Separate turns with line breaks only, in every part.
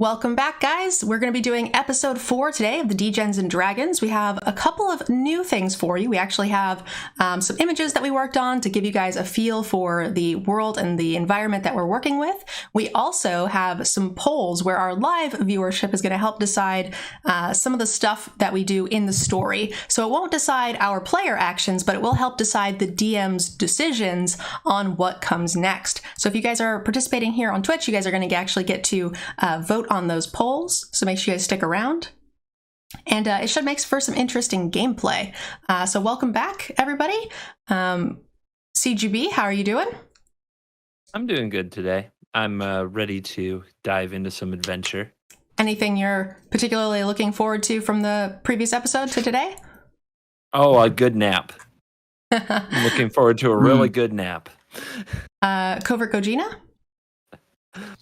Welcome back, guys. We're going to be doing episode 4 today of the Degens Dragons. We have a couple of new things for you. We actually have some images that we worked on to give you guys a feel for the world and the environment that we're working with. We also have some polls where our live viewership is going to help decide some of the stuff that we do in the story. So it won't decide our player actions, but it will help decide the DM's decisions on what comes next. So if you guys are participating here on Twitch, you guys are going to actually get to vote on those polls, so make sure you guys stick around. And it should make for some interesting gameplay. So welcome back, everybody. CGB, how are you doing?
I'm doing good today. I'm ready to dive into some adventure.
Anything you're particularly looking forward to from the previous episode to today?
Oh, a good nap. I'm looking forward to a really good nap.
Covertgogina?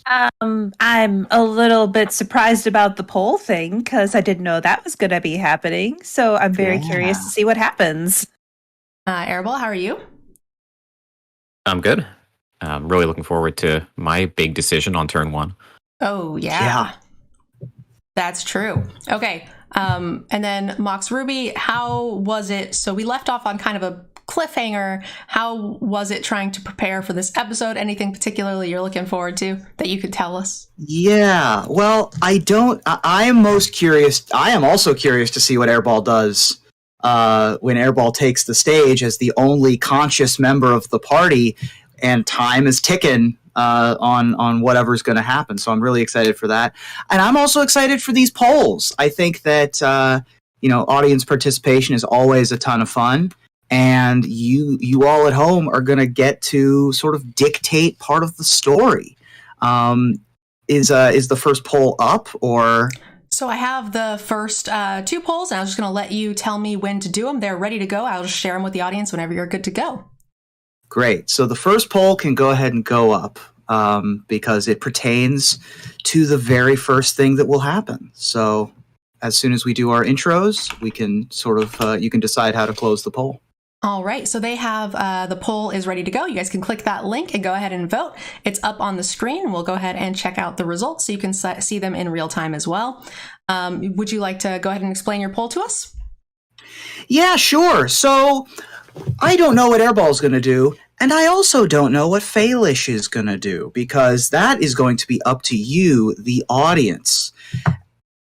I'm a little bit surprised about the poll thing because I didn't know that was going to be happening. So I'm very curious to see what happens.
Airball, how are you?
I'm good. I'm really looking forward to my big decision on turn 1.
Oh, yeah. That's true. Okay. And then MoxRuby, how was it? So we left off on kind of a cliffhanger. How was it trying to prepare for this episode? Anything particularly you're looking forward to that you could tell us?
Yeah, well, I am most curious. I am also curious to see what Airball does when Airball takes the stage as the only conscious member of the party, and time is ticking on whatever's going to happen. So I'm really excited for that. And I'm also excited for these polls. I think that, audience participation is always a ton of fun. And you all at home are going to get to sort of dictate part of the story. Is the first poll up, or?
So I have the first 2 polls, and I was just going to let you tell me when to do them. They're ready to go. I'll just share them with the audience whenever you're good to go.
Great. So the first poll can go ahead and go up because it pertains to the very first thing that will happen. So as soon as we do our intros, we can sort of you can decide how to close the poll.
All right, so they have the poll is ready to go. You guys can click that link and go ahead and vote. It's up on the screen. We'll go ahead and check out the results so you can see them in real time as well. Would you like to go ahead and explain your poll to us?
Yeah, sure. So I don't know what Airball is going to do, and I also don't know what Faelish is going to do, because that is going to be up to you, the audience.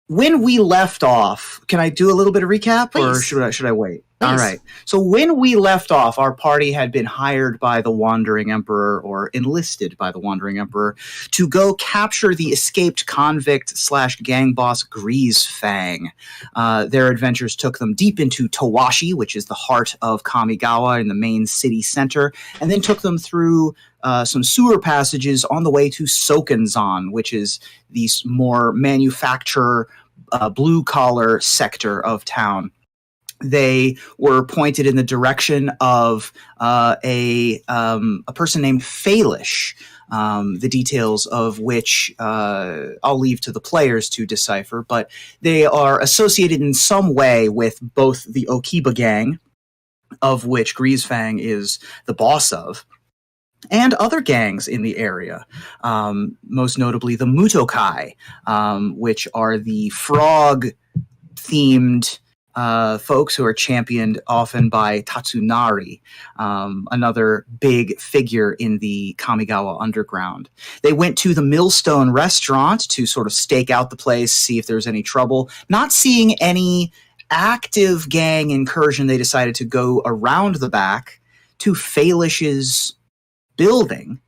When we left off, can I do a little bit of recap,
Please.
or should I wait?
Please.
All right. So when we left off, our party had been hired by the Wandering Emperor, or enlisted by the Wandering Emperor, to go capture the escaped convict / gang boss Greasefang. Their adventures took them deep into Tawashi, which is the heart of Kamigawa in the main city center, and then took them through some sewer passages on the way to Sokenzan, which is the more manufacturer, blue-collar sector of town. They were pointed in the direction of a person named Faelish, the details of which I'll leave to the players to decipher, but they are associated in some way with both the Okiba gang, of which Greasefang is the boss of, and other gangs in the area, most notably the Mutokai, which are the frog-themed folks who are championed often by Tatsunari, another big figure in the Kamigawa underground. They went to the Millstone restaurant to sort of stake out the place, see if there's any trouble. Not seeing any active gang incursion, they decided to go around the back to Faelish's building,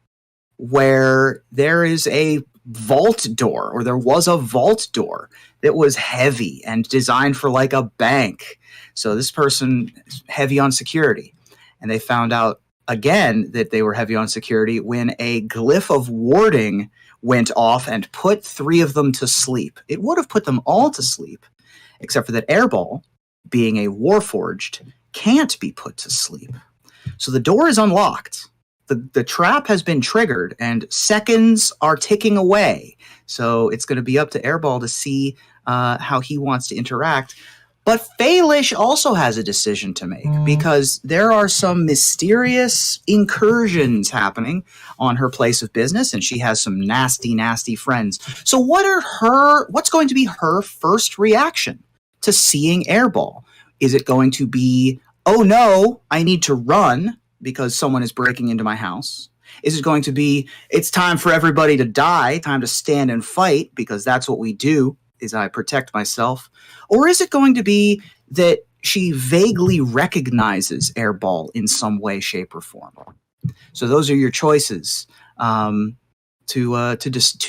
where there is a vault door, or there was a vault door that was heavy and designed for like a bank. So this person is heavy on security. And they found out again that they were heavy on security when a glyph of warding went off and put 3 of them to sleep. It would have put them all to sleep, except for that Airball, being a Warforged, can't be put to sleep. So the door is unlocked. The trap has been triggered, and seconds are ticking away. So it's going to be up to Airball to see how he wants to interact. But Faelish also has a decision to make because there are some mysterious incursions happening on her place of business, and she has some nasty, nasty friends. So what's going to be her first reaction to seeing Airball? Is it going to be, oh no, I need to run because someone is breaking into my house? Is it going to be, it's time for everybody to die, time to stand and fight because that's what we do, is I protect myself? Or is it going to be that she vaguely recognizes Airball in some way, shape, or form? So those are your choices to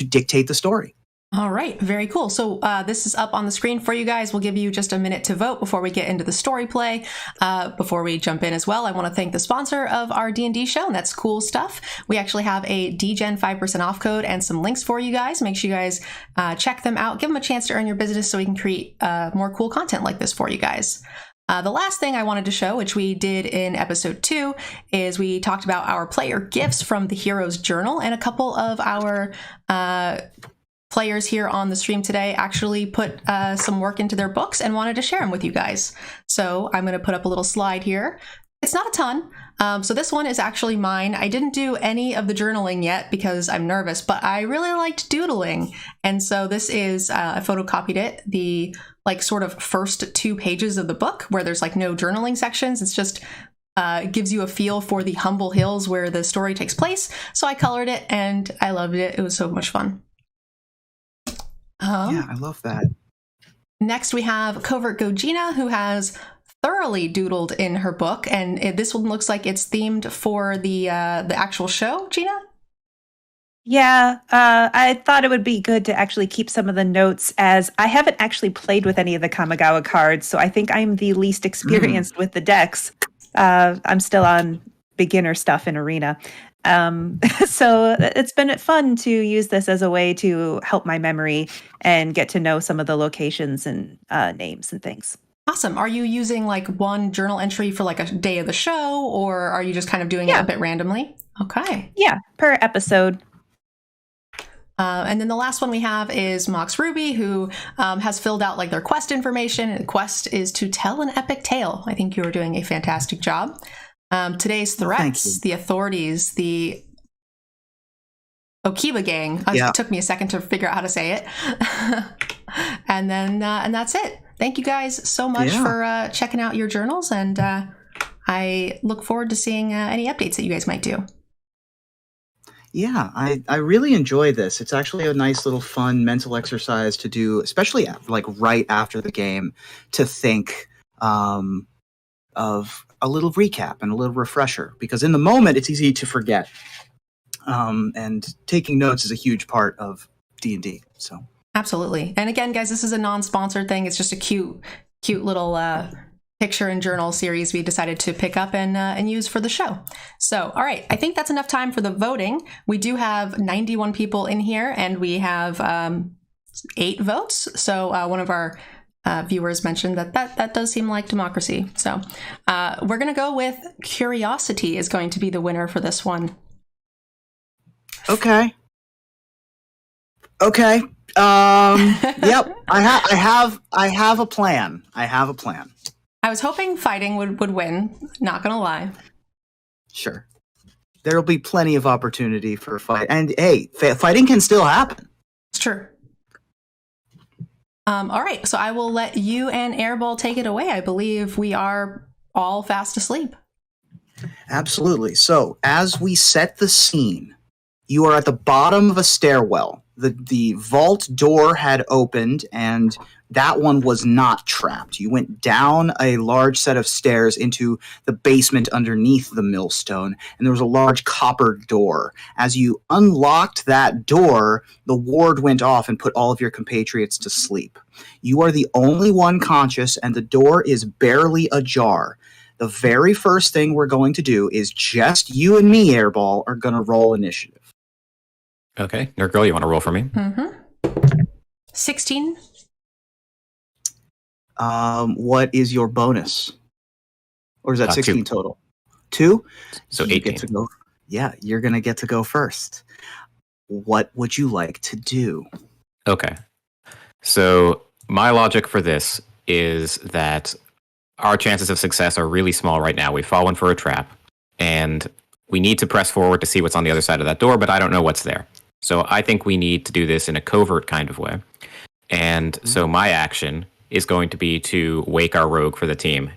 dictate the story.
All right, very cool. So this is up on the screen for you guys. We'll give you just a minute to vote before we get into the story play. Before we jump in as well, I want to thank the sponsor of our D&D show, and that's Cool Stuff. We actually have a DGen 5% off code and some links for you guys. Make sure you guys check them out. Give them a chance to earn your business so we can create more cool content like this for you guys. The last thing I wanted to show, which we did in episode 2, is we talked about our player gifts from the Hero's Journal, and a couple of our players here on the stream today actually put some work into their books and wanted to share them with you guys. So I'm going to put up a little slide here. It's not a ton. So this one is actually mine. I didn't do any of the journaling yet because I'm nervous, but I really liked doodling. And so this is, I photocopied it, the sort of first 2 pages of the book where there's no journaling sections. It's just gives you a feel for the humble hills where the story takes place. So I colored it and I loved it. It was so much fun.
Yeah, I love that.
Next, we have Covertgogina, who has thoroughly doodled in her book, and this one looks like it's themed for the actual show. Gina?
Yeah, I thought it would be good to actually keep some of the notes, as I haven't actually played with any of the Kamigawa cards, so I think I'm the least experienced with the decks. I'm still on beginner stuff in Arena. So it's been fun to use this as a way to help my memory and get to know some of the locations and names and things.
Awesome. Are you using one journal entry for a day of the show, or are you just kind of doing it a bit randomly? Okay.
Yeah, per episode.
And then the last one we have is MoxRuby, who has filled out their quest information. The quest is to tell an epic tale. I think you are doing a fantastic job. Today's threats, the authorities, the Okiba gang. It took me a second to figure out how to say it. and that's it. Thank you guys so much for checking out your journals, and I look forward to seeing any updates that you guys might do.
Yeah, I really enjoy this. It's actually a nice little fun mental exercise to do, especially right after the game, to think of a little recap and a little refresher, because in the moment it's easy to forget, and taking notes is a huge part of D&D. So
absolutely. And again, guys, this is a non-sponsored thing. It's just a cute little picture and journal series we decided to pick up and use for the show. So all right, I think that's enough time for the voting. We do have 91 people in here, and we have 8 votes. So one of our viewers mentioned that does seem like democracy. So we're going to go with Curiosity is going to be the winner for this one.
Okay. Yep. I have a plan.
I was hoping fighting would win. Not going to lie.
Sure. There'll be plenty of opportunity for fight. And hey, fighting can still happen.
It's true. All right, so I will let you and Airball take it away. I believe we are all fast asleep.
Absolutely. So as we set the scene, you are at the bottom of a stairwell. The vault door had opened, and that one was not trapped. You went down a large set of stairs into the basement underneath the millstone, and there was a large copper door. As you unlocked that door, the ward went off and put all of your compatriots to sleep. You are the only one conscious, and the door is barely ajar. The very first thing we're going to do is just you and me, Airball, are going to roll initiative.
Okay. NerdGirl, you want to roll for me?
Mm-hmm. 16.
What is your bonus? Or is that 16
2.
total? 2?
So
you
18.
Get to go. Yeah, you're going to get to go first. What would you like to do?
Okay. So my logic for this is that our chances of success are really small right now. We've fallen for a trap, and we need to press forward to see what's on the other side of that door, but I don't know what's there. So I think we need to do this in a covert kind of way. And so my action is going to be to wake our rogue for the team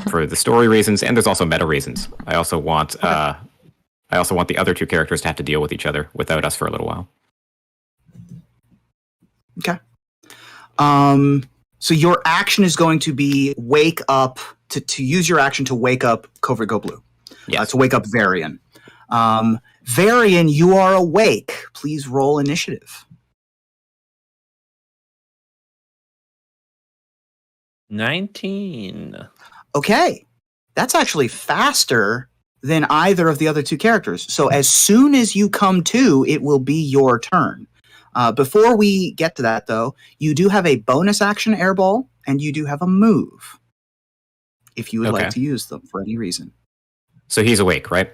for the story reasons, and there's also meta reasons. I also want the other two characters to have to deal with each other without us for a little while.
Okay. So your action is going to be wake up to use your action to wake up Covertgoblue.
Yes.
To wake up Varian. Varian, you are awake. Please roll initiative.
19.
Okay. That's actually faster than either of the other two characters. So as soon as you come to, it will be your turn. Before we get to that, though, you do have a bonus action airball, and you do have a move, if you would like to use them for any reason.
So he's awake, right?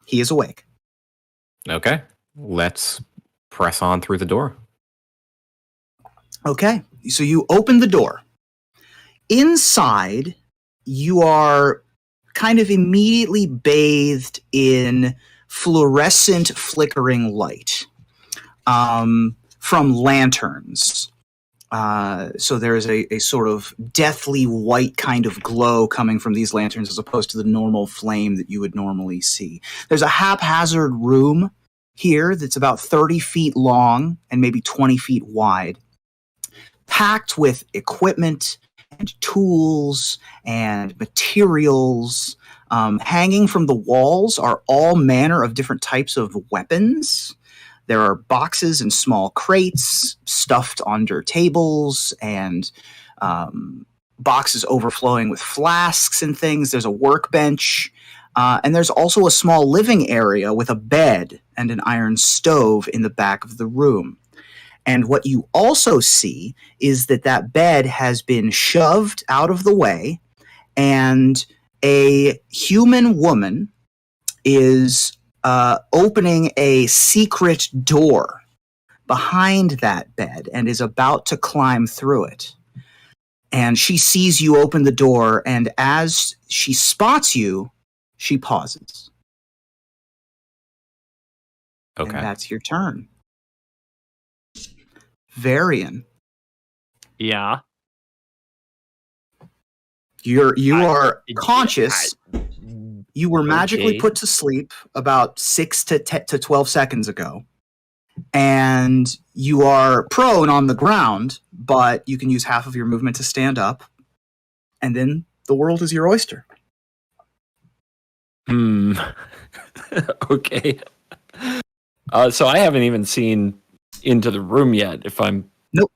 He is awake.
Okay. Let's press on through the door.
Okay. So you open the door. Inside, you are kind of immediately bathed in fluorescent flickering light. From lanterns. So there's a sort of deathly white kind of glow coming from these lanterns as opposed to the normal flame that you would normally see. There's a haphazard room here that's about 30 feet long and maybe 20 feet wide, packed with equipment and tools and materials. Hanging from the walls are all manner of different types of weapons. There are boxes and small crates stuffed under tables and boxes overflowing with flasks and things. There's a workbench. And there's also a small living area with a bed and an iron stove in the back of the room. And what you also see is that bed has been shoved out of the way, and a human woman is opening a secret door behind that bed and is about to climb through it. And she sees you open the door, and as she spots you, she pauses.
Okay.
And that's your turn. Varian.
Yeah.
You are conscious. You were magically put to sleep about 6 to 12 seconds ago. And you are prone on the ground, but you can use half of your movement to stand up. And then the world is your oyster.
Okay. So I haven't even seen into the room yet.
Nope.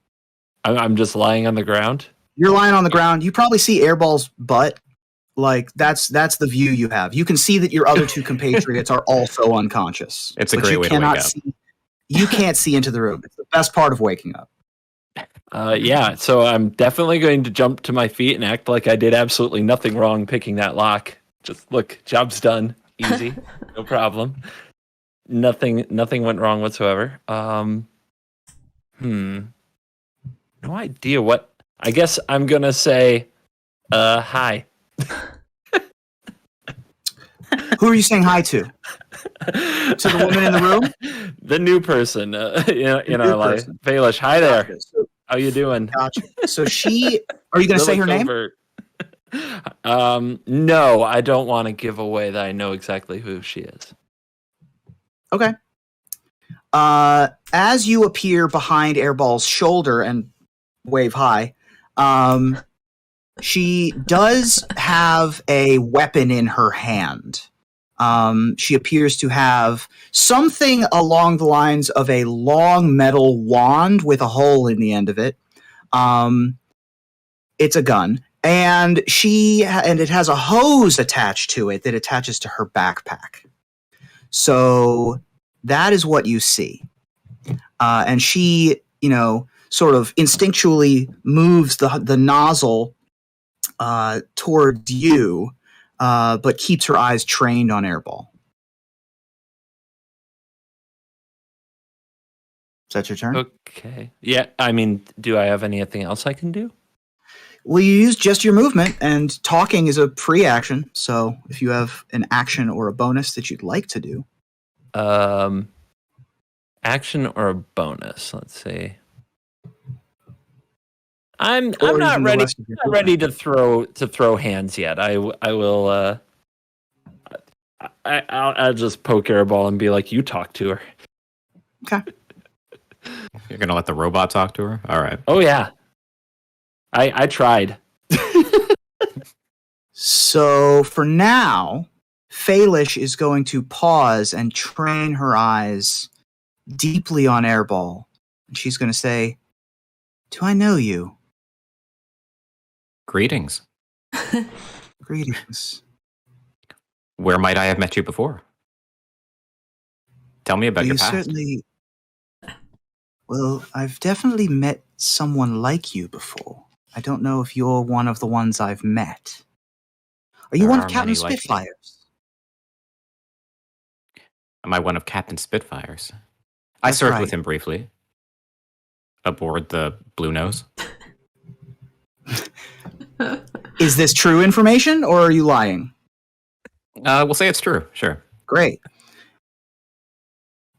I'm just lying on the ground.
You're lying on the ground. You probably see Airball's butt. Like, that's the view you have. You can see that your other two compatriots are also unconscious.
It's a great way to wake up.
You can't see into the room. It's the best part of waking up.
Yeah, so I'm definitely going to jump to my feet and act like I did absolutely nothing wrong picking that lock. Just look, job's done. Easy. No problem. Nothing went wrong whatsoever. No idea what. I guess I'm gonna say hi.
Who are you saying hi to? To the woman in the room?
The new person in our life. Baelish, hi there.
Gotcha.
How you doing?
Gotcha. So are you going to say her name?
No, I don't want to give away that I know exactly who she is.
Okay. As you appear behind Airball's shoulder and wave hi, she does have a weapon in her hand. She appears to have something along the lines of a long metal wand with a hole in the end of it. It's a gun. And it has a hose attached to it that attaches to her backpack. So that is what you see. And she, sort of instinctually moves the nozzle towards you, but keeps her eyes trained on Airball. Is that your turn?
Okay. Yeah, I mean, do I have anything else I can do?
Well, you use just your movement, and talking is a pre-action. So if you have an action or a bonus that you'd like to do.
Action or a bonus? Let's see. I'm
Or
not
even the
ready.
rest of your
Not ready to throw hands yet. I will. I'll just poke Airball and be like, "You talk to her."
Okay.
You're gonna let the robot talk to her? All right.
Oh yeah. I tried.
So for now, Faelish is going to pause and train her eyes deeply on Airball. And she's going to say, "Do I know you?"
Greetings.
Greetings.
Where might I have met you before? Tell me about
You
your past.
certainly... Well, I've definitely met someone like you before. I don't know if you're one of the ones I've met. Are you
There
one
are
of Captain
many like you.
Spitfires?
Am I one of Captain Spitfires? I
That's
served
right.
with him briefly. Aboard the Blue Nose.
Is this true information, or are you lying?
We'll say it's true, sure.
Great.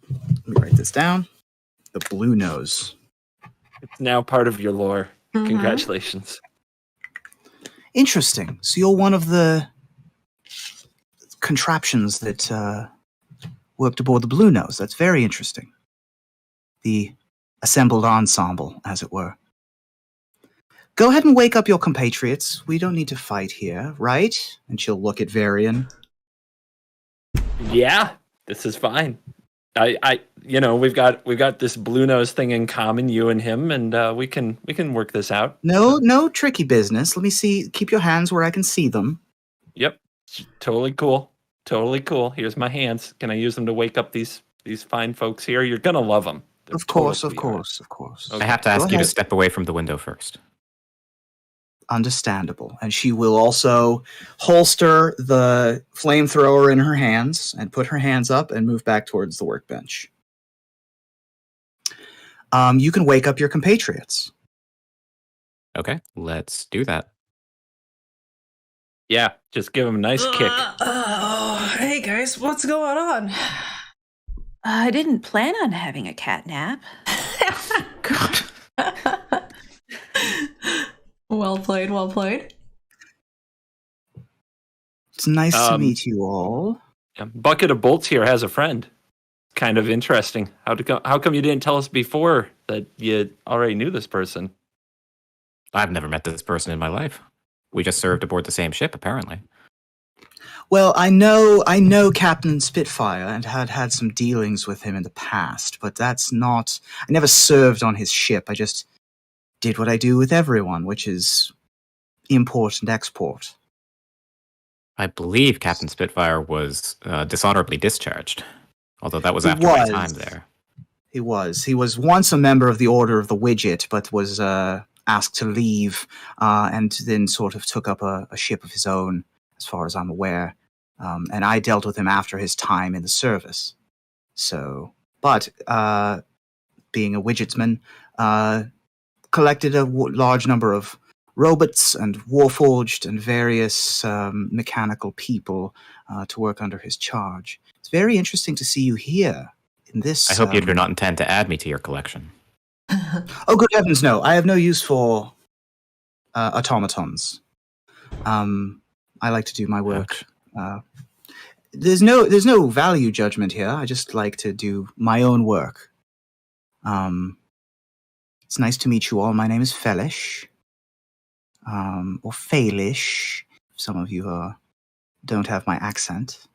Let me write this down. The Blue Nose.
It's now part of your lore.
Mhm.
Congratulations.
Interesting. So you're one of the contraptions that worked aboard the Blue Nose. That's very interesting. The assembled ensemble, as it were. Go ahead and wake up your compatriots. We don't need to fight here, right? And she'll look at Varian.
Yeah, this is fine. We've got this Blue Nose thing in common, you and him, and we can work this out.
No tricky business. Let me see. Keep your hands where I can see them.
Yep, totally cool. Totally cool. Here's my hands. Can I use them to wake up these fine folks here? You're gonna love them.
Of course.
Okay.
I have to ask
Go
you to
ahead.
step away from the window first.
Understandable. And she will also holster the flamethrower in her hands and put her hands up and move back towards the workbench. You can wake up your compatriots.
Okay, let's do that.
Yeah, just give them a nice kick.
Oh, hey guys, what's going on?
I didn't plan on having a cat nap.
God.
Well played, well played.
It's nice to meet you all.
Yeah, Bucket of Bolts here has a friend. Kind of interesting. How come you didn't tell us before that you already knew this person?
I've never met this person in my life. We just served aboard the same ship, apparently.
Well, I know Captain Spitfire and had some dealings with him in the past, but that's not... I never served on his ship. I just did what I do with everyone, which is import and export.
I believe Captain Spitfire was dishonorably discharged, although that was
He
after my
was.
time there.
He was once a member of the Order of the Widget, but was asked to leave, and then sort of took up a ship of his own, as far as I'm aware. And I dealt with him after his time in the service. So, but being a widgetsman, collected a large number of robots and warforged and various mechanical people to work under his charge. It's very interesting to see you here in this.
I hope you do not intend to add me to your collection.
Oh, good heavens, no! I have no use for automatons. I like to do my work. There's no value judgment here. I just like to do my own work. It's nice to meet you all. My name is Faelish, or Faelish. Some of you don't have my accent.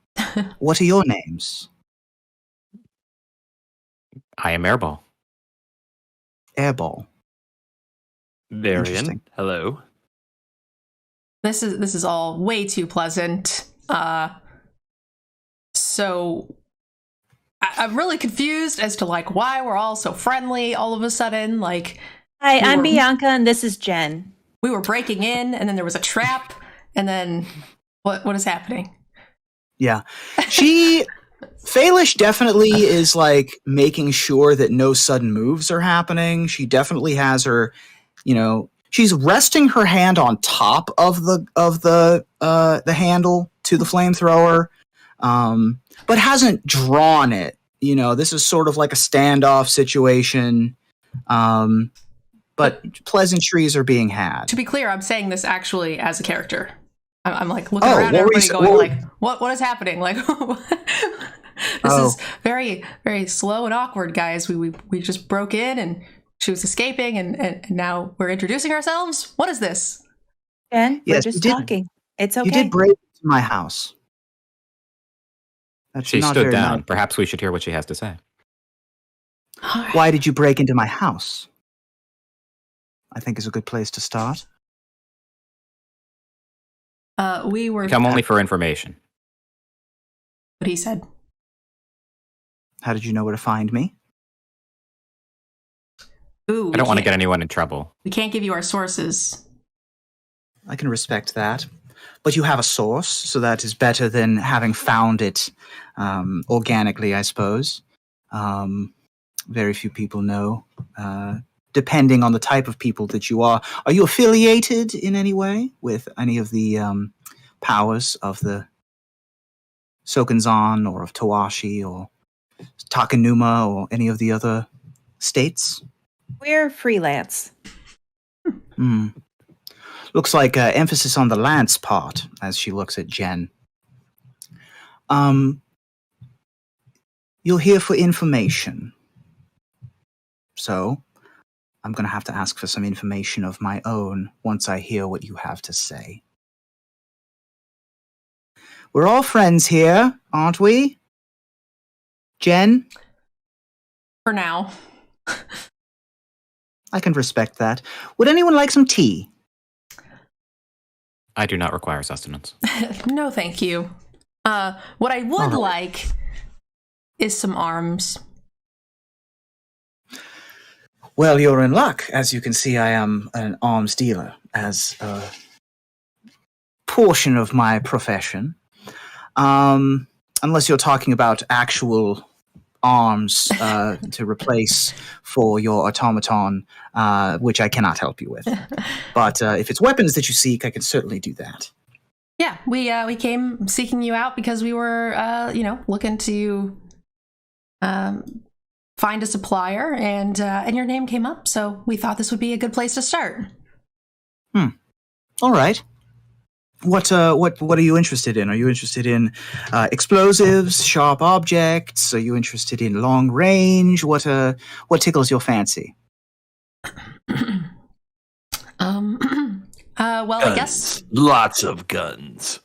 What are your names?
I am Airball.
Airball.
Varian,
Interesting.
hello.
This is all way too pleasant. So I'm really confused as to like why we're all so friendly all of a sudden. Like,
Hi, I'm
were-
Bianca, and this is Jen.
we were breaking in, and then there was a trap, and then what is happening?
Yeah. Faelish definitely is like making sure that no sudden moves are happening. She definitely has her, She's resting her hand on top of the handle to the flamethrower, but hasn't drawn it. You know, this is sort of like a standoff situation. But pleasantries are being had.
To be clear, I'm saying this actually as a character. I'm like looking around everybody going like, what is happening? Like, this is very, very slow and awkward, guys. We just broke in and she was escaping and now we're introducing ourselves. What is this?
Jen,
Yes,
we're just talking. It's okay.
You did break into my house. That's
She
not
stood
very
down.
nice.
Perhaps we should hear what she has to say.
Why did you break into my house? I think is a good place to start.
We were...
Come only for information.
What he said.
How did you know where to find me?
Ooh,
I don't want to get anyone in trouble.
We can't give you our sources.
I can respect that. But you have a source, so that is better than having found it organically, I suppose. Very few people know. Depending on the type of people that you are. Are you affiliated in any way with any of the powers of the Sokenzan or of Tawashi or Takanuma or any of the other states?
We're freelance.
Looks like emphasis on the lance part as she looks at Jen. You're here for information. So, I'm going to have to ask for some information of my own once I hear what you have to say. We're all friends here, aren't we? Jen?
For now.
I can respect that. Would anyone like some tea?
I do not require sustenance.
No, thank you. What I would like is some arms.
Well, you're in luck. As you can see, I am an arms dealer as a portion of my profession. Unless you're talking about actual arms to replace for your automaton, which I cannot help you with. But if it's weapons that you seek, I can certainly do that.
Yeah, we came seeking you out because we were, looking to find a supplier, and your name came up, so we thought this would be a good place to start.
All right. What are you interested in? Are you interested in explosives, sharp objects? Are you interested in long range? What tickles your fancy?
Well,
Guns.
I guess
Lots of guns.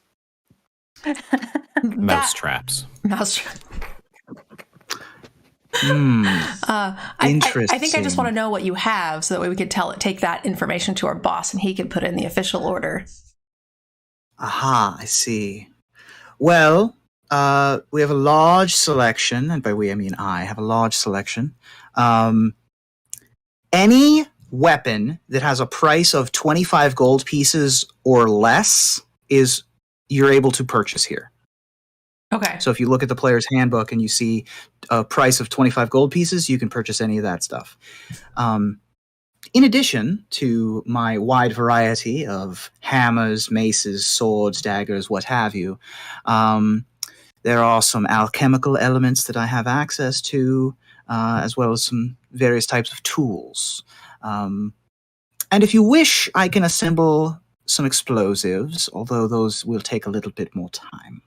Mouse traps.
Mousetrap.
Interesting.
I think I just want to know what you have, so that way we could take that information to our boss, and he can put it in the official order.
Aha, I see. Well, we have a large selection, and by we I mean I have a large selection. Any weapon that has a price of 25 gold pieces or less you're able to purchase here.
Okay.
So if you look at the player's handbook and you see a price of 25 gold pieces, you can purchase any of that stuff. In addition to my wide variety of hammers, maces, swords, daggers, what have you, there are some alchemical elements that I have access to, as well as some various types of tools. And if you wish, I can assemble some explosives, although those will take a little bit more time.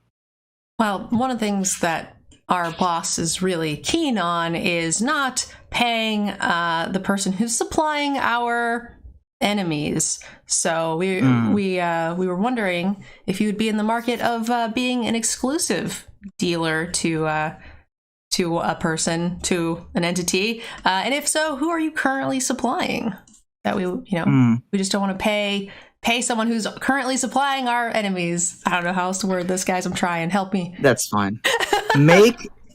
Well, one of the things that our boss is really keen on is not paying the person who's supplying our enemies. So we were wondering if you would be in the market of being an exclusive dealer to a person, to an entity, and if so, who are you currently supplying? That we just don't want to pay someone who's currently supplying our enemies. I don't know how else to word this, guys. I'm trying. Help me.
That's fine.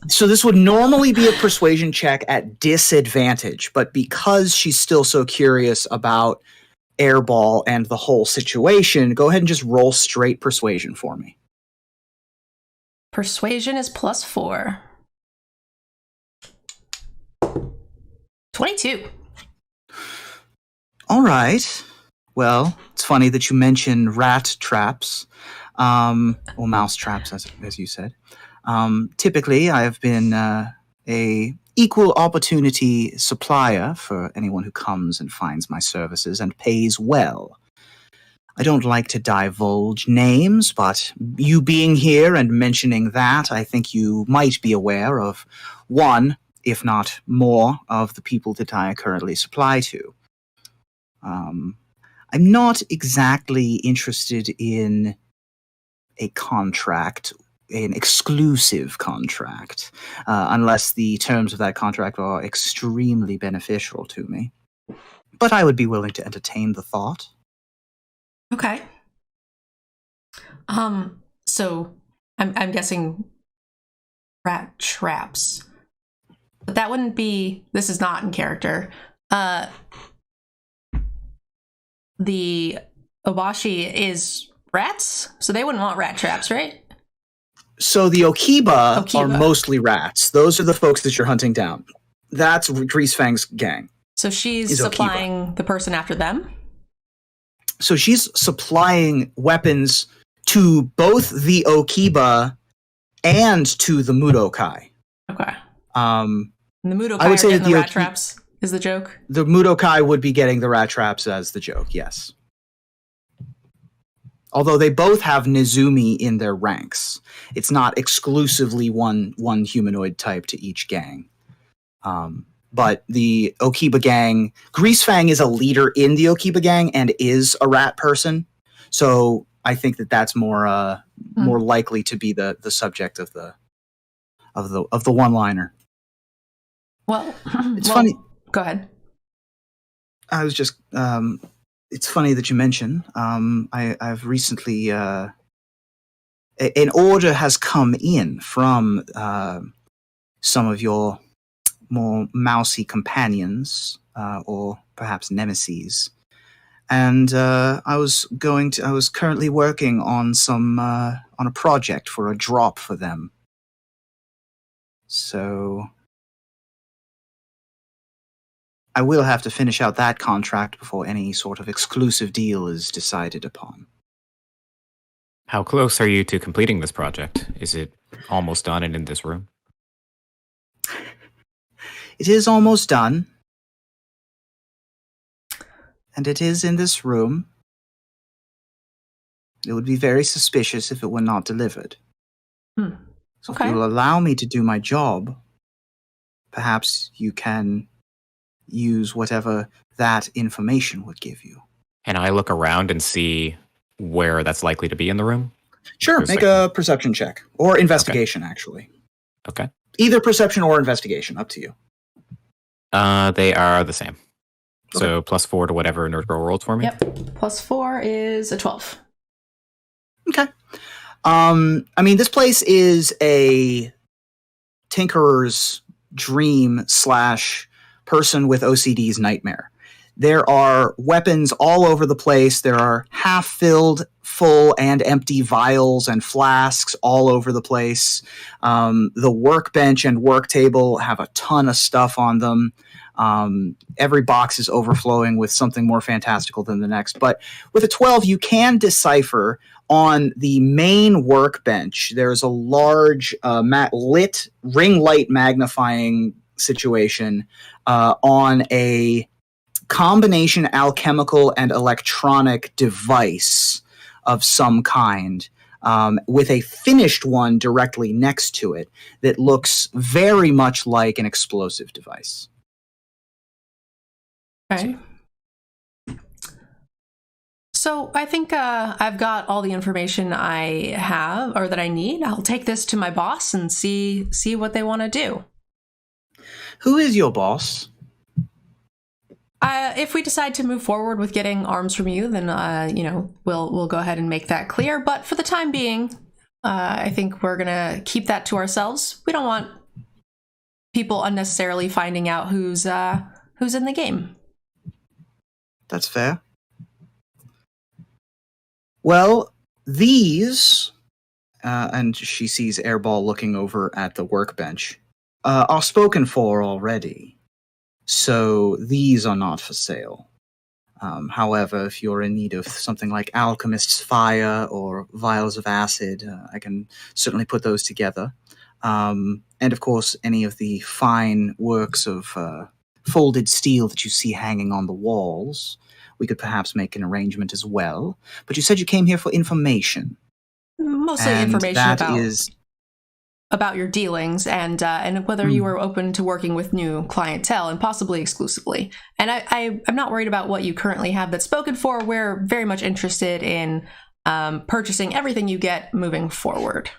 So this would normally be a persuasion check at disadvantage, but because she's still so curious about Airball and the whole situation, go ahead and just roll straight persuasion for me.
Persuasion is +4. 22.
All right. Well, it's funny that you mention rat traps, or mouse traps, as you said. Typically, I have been a equal opportunity supplier for anyone who comes and finds my services and pays well. I don't like to divulge names, but you being here and mentioning that, I think you might be aware of one, if not more, of the people that I currently supply to. I'm not exactly interested in a contract, an exclusive contract, unless the terms of that contract are extremely beneficial to me. But I would be willing to entertain the thought.
Okay. So I'm guessing rat traps. But that wouldn't be, this is not in character. The Obashi is rats, so they wouldn't want rat traps, right?
So the Okiba are mostly rats. Those are the folks that you're hunting down. That's Greasefang's gang.
So she's supplying the person after them?
So she's supplying weapons to both the Okiba and to the Mudokai.
Okay. And the Mudokai
I would say
are
that
getting the rat traps, is the joke?
The Mudokai would be getting the rat traps as the joke, yes. Although they both have Nezumi in their ranks. It's not exclusively one humanoid type to each gang. But the Okiba gang, Greasefang is a leader in the Okiba gang and is a rat person. So I think that that's more likely to be the subject of the one-liner.
Well,
it's funny.
Go ahead.
I was just. It's funny that you mention. I've recently. An order has come in from some of your more mousy companions, or perhaps nemesis, and I was currently working on on a project for a drop for them. So I will have to finish out that contract before any sort of exclusive deal is decided upon.
How close are you to completing this project? Is it almost done and in this room?
It is almost done. And it is in this room. It would be very suspicious if it were not delivered. So if you will allow me to do my job, perhaps you can use whatever that information would give you.
And I look around and see where that's likely to be in the room?
Sure, make a perception check. Or investigation, actually.
Okay.
Either perception or investigation, up to you.
They are the same.
Okay.
So +4 to whatever NerdGirl rolled for me?
Yep. +4 is a 12.
Okay. I mean, this place is a tinkerer's dream / person with OCD's nightmare. There are weapons all over the place. There are half-filled, full, and empty vials and flasks all over the place. The workbench and work table have a ton of stuff on them. Every box is overflowing with something more fantastical than the next. But with a 12, you can decipher on the main workbench. There's a large lit ring light magnifying situation on a combination alchemical and electronic device of some kind, with a finished one directly next to it that looks very much like an explosive device.
Okay. So I think I've got all the information I have or that I need. I'll take this to my boss and see what they want to do.
Who is your boss?
If we decide to move forward with getting arms from you, then we'll go ahead and make that clear. But for the time being, I think we're gonna keep that to ourselves. We don't want people unnecessarily finding out who's in the game.
That's fair. Well, these, and she sees Airball looking over at the workbench, are spoken for already. So these are not for sale. However, if you're in need of something like Alchemist's Fire or Vials of Acid, I can certainly put those together. And of course, any of the fine works of folded steel that you see hanging on the walls, we could perhaps make an arrangement as well. But you said you came here for information.
Mostly
And
information
that
about your dealings and whether you are open to working with new clientele and possibly exclusively. And I'm not worried about what you currently have that's spoken for. We're very much interested in purchasing everything you get moving forward.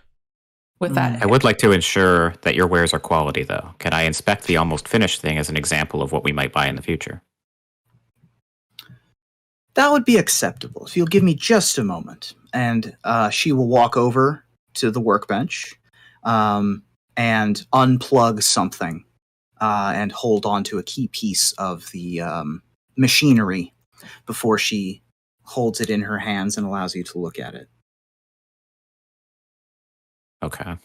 With that,
I would like to ensure that your wares are quality, though. Can I inspect the almost finished thing as an example of what we might buy in the future?
That would be acceptable if you'll give me just a moment. And she will walk over to the workbench and unplug something and hold on to a key piece of the machinery before she holds it in her hands and allows you to look at it.
Okay.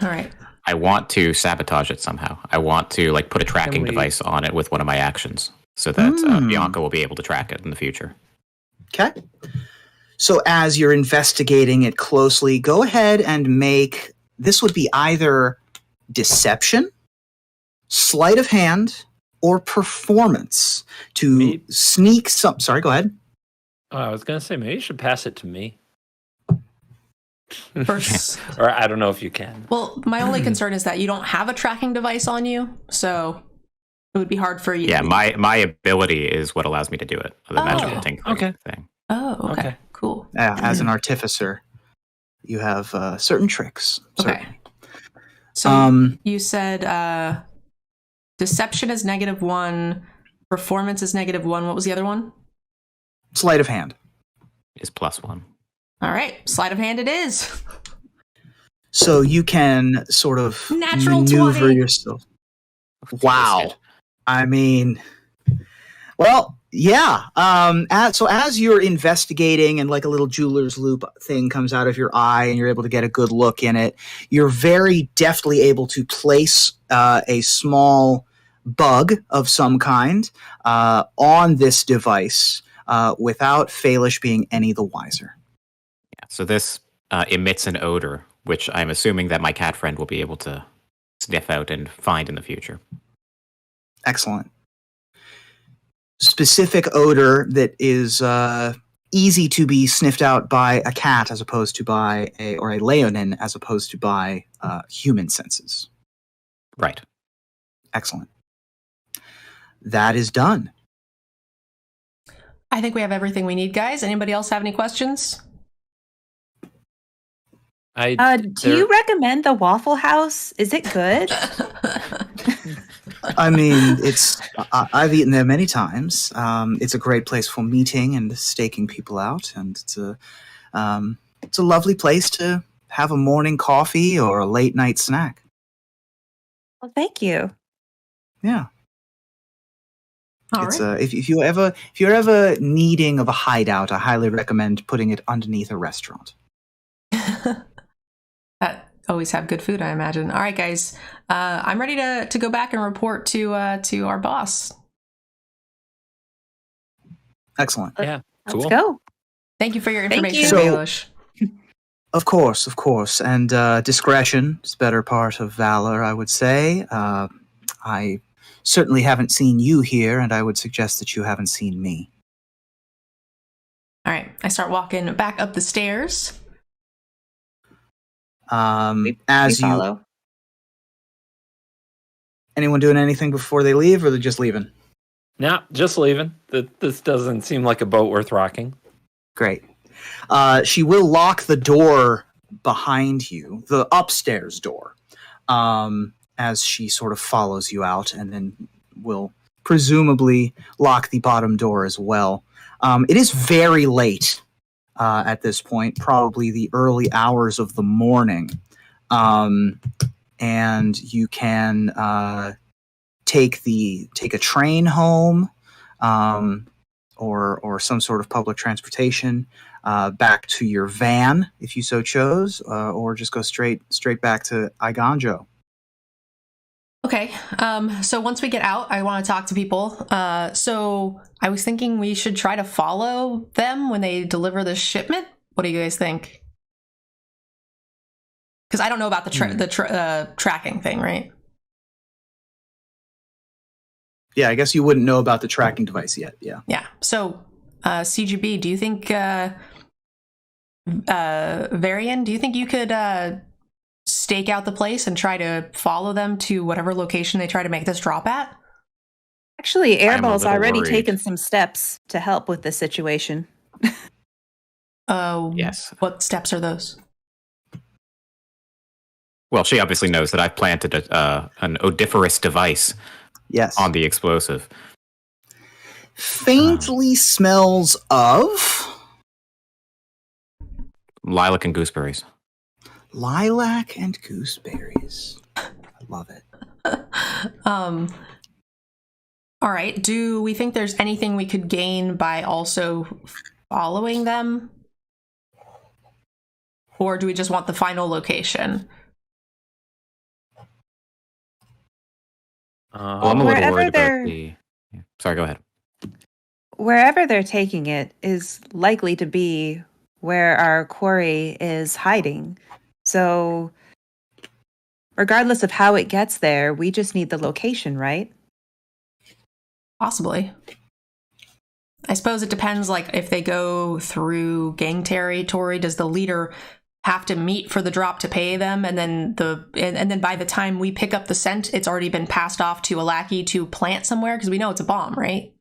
all right.
I want to sabotage it somehow. I want to put a tracking device on it with one of my actions so that Bianca will be able to track it in the future.
Okay. So as you're investigating it closely, go ahead and make, this would be either deception, sleight of hand, or performance to sneak some. Sorry, go ahead.
Oh, I was going to say, maybe you should pass it to me.
First,
Or I don't know if you can.
well, my only concern is that you don't have a tracking device on you, so it would be hard for you.
Yeah, my ability is what allows me to do it. The magical tinkering thing.
Oh, okay. Cool.
As an artificer, you have certain tricks.
Okay.
Certainly.
So you said deception is -1, performance is -1. What was the other one?
Sleight of hand.
Is +1.
All right, sleight of hand it is.
So you can sort of
Natural
maneuver
20.
yourself. Wow. I mean, well, yeah. So as you're investigating and like a little jeweler's loop thing comes out of your eye and you're able to get a good look in it, you're very deftly able to place a small bug of some kind on this device without Faelish being any the wiser.
Yeah, so this emits an odor, which I'm assuming that my cat friend will be able to sniff out and find in the future.
Excellent. Specific odor that is easy to be sniffed out by a cat as opposed to by a leonin as opposed to by human senses.
Right.
Excellent. That is done.
I think we have everything we need, guys. Anybody else have any questions?
Do you recommend the Waffle House? Is it good?
I mean, I've eaten there many times. It's a great place for meeting and staking people out, and it's a lovely place to have a morning coffee or a late night snack.
Well, thank you.
Yeah.
All
It's
right.
if you're ever needing of a hideout, I highly recommend putting it underneath a restaurant.
That always have good food, I imagine. All right, guys. I'm ready to go back and report to our boss.
Excellent.
Yeah,
Let's
cool.
go.
Thank you for your
Thank
information,
you.
So-
Baelish.
Of course. And discretion is better part of valor, I would say. I certainly haven't seen you here, and I would suggest that you haven't seen me.
All right. I start walking back up the stairs.
We
As you,
follow.
anyone doing anything before they leave, or they're just leaving?
Nah, just leaving. This doesn't seem like a boat worth rocking.
Great. She will lock the door behind you, the upstairs door, as she sort of follows you out, and then will presumably lock the bottom door as well. It is very late at this point, probably the early hours of the morning, and you can take a train home, or some sort of public transportation back to your van if you so chose, or just go straight back to Iganjo.
Okay, so once we get out, I want to talk to people. So I was thinking we should try to follow them when they deliver the shipment. What do you guys think? Because I don't know about the tracking thing, right?
Yeah, I guess you wouldn't know about the tracking device yet. Yeah.
Yeah. So, CGB, do you think, Varian, do you think you could stake out the place and try to follow them to whatever location they try to make this drop at?
Actually,
I'm a
Airball's
little
already
worried.
taken some steps to help with this situation.
Yes.
What steps are those?
Well, she obviously knows that I've planted an odoriferous device
Yes.
on the explosive.
Faintly smells of
Lilac and gooseberries.
lilac and gooseberries. I love it.
All right. Do we think there's anything we could gain by also following them? Or do we just want the final location?
Well, I'm a little
Wherever
worried about
they're-
the... Yeah. Sorry, go ahead.
Wherever they're taking it is likely to be where our quarry is hiding. So, regardless of how it gets there, we just need the location, right?
Possibly. I suppose it depends, like, if they go through gang territory, does the leader have to meet for the drop to pay them, and then and then by the time we pick up the scent, it's already been passed off to a lackey to plant somewhere, because we know it's a bomb, right?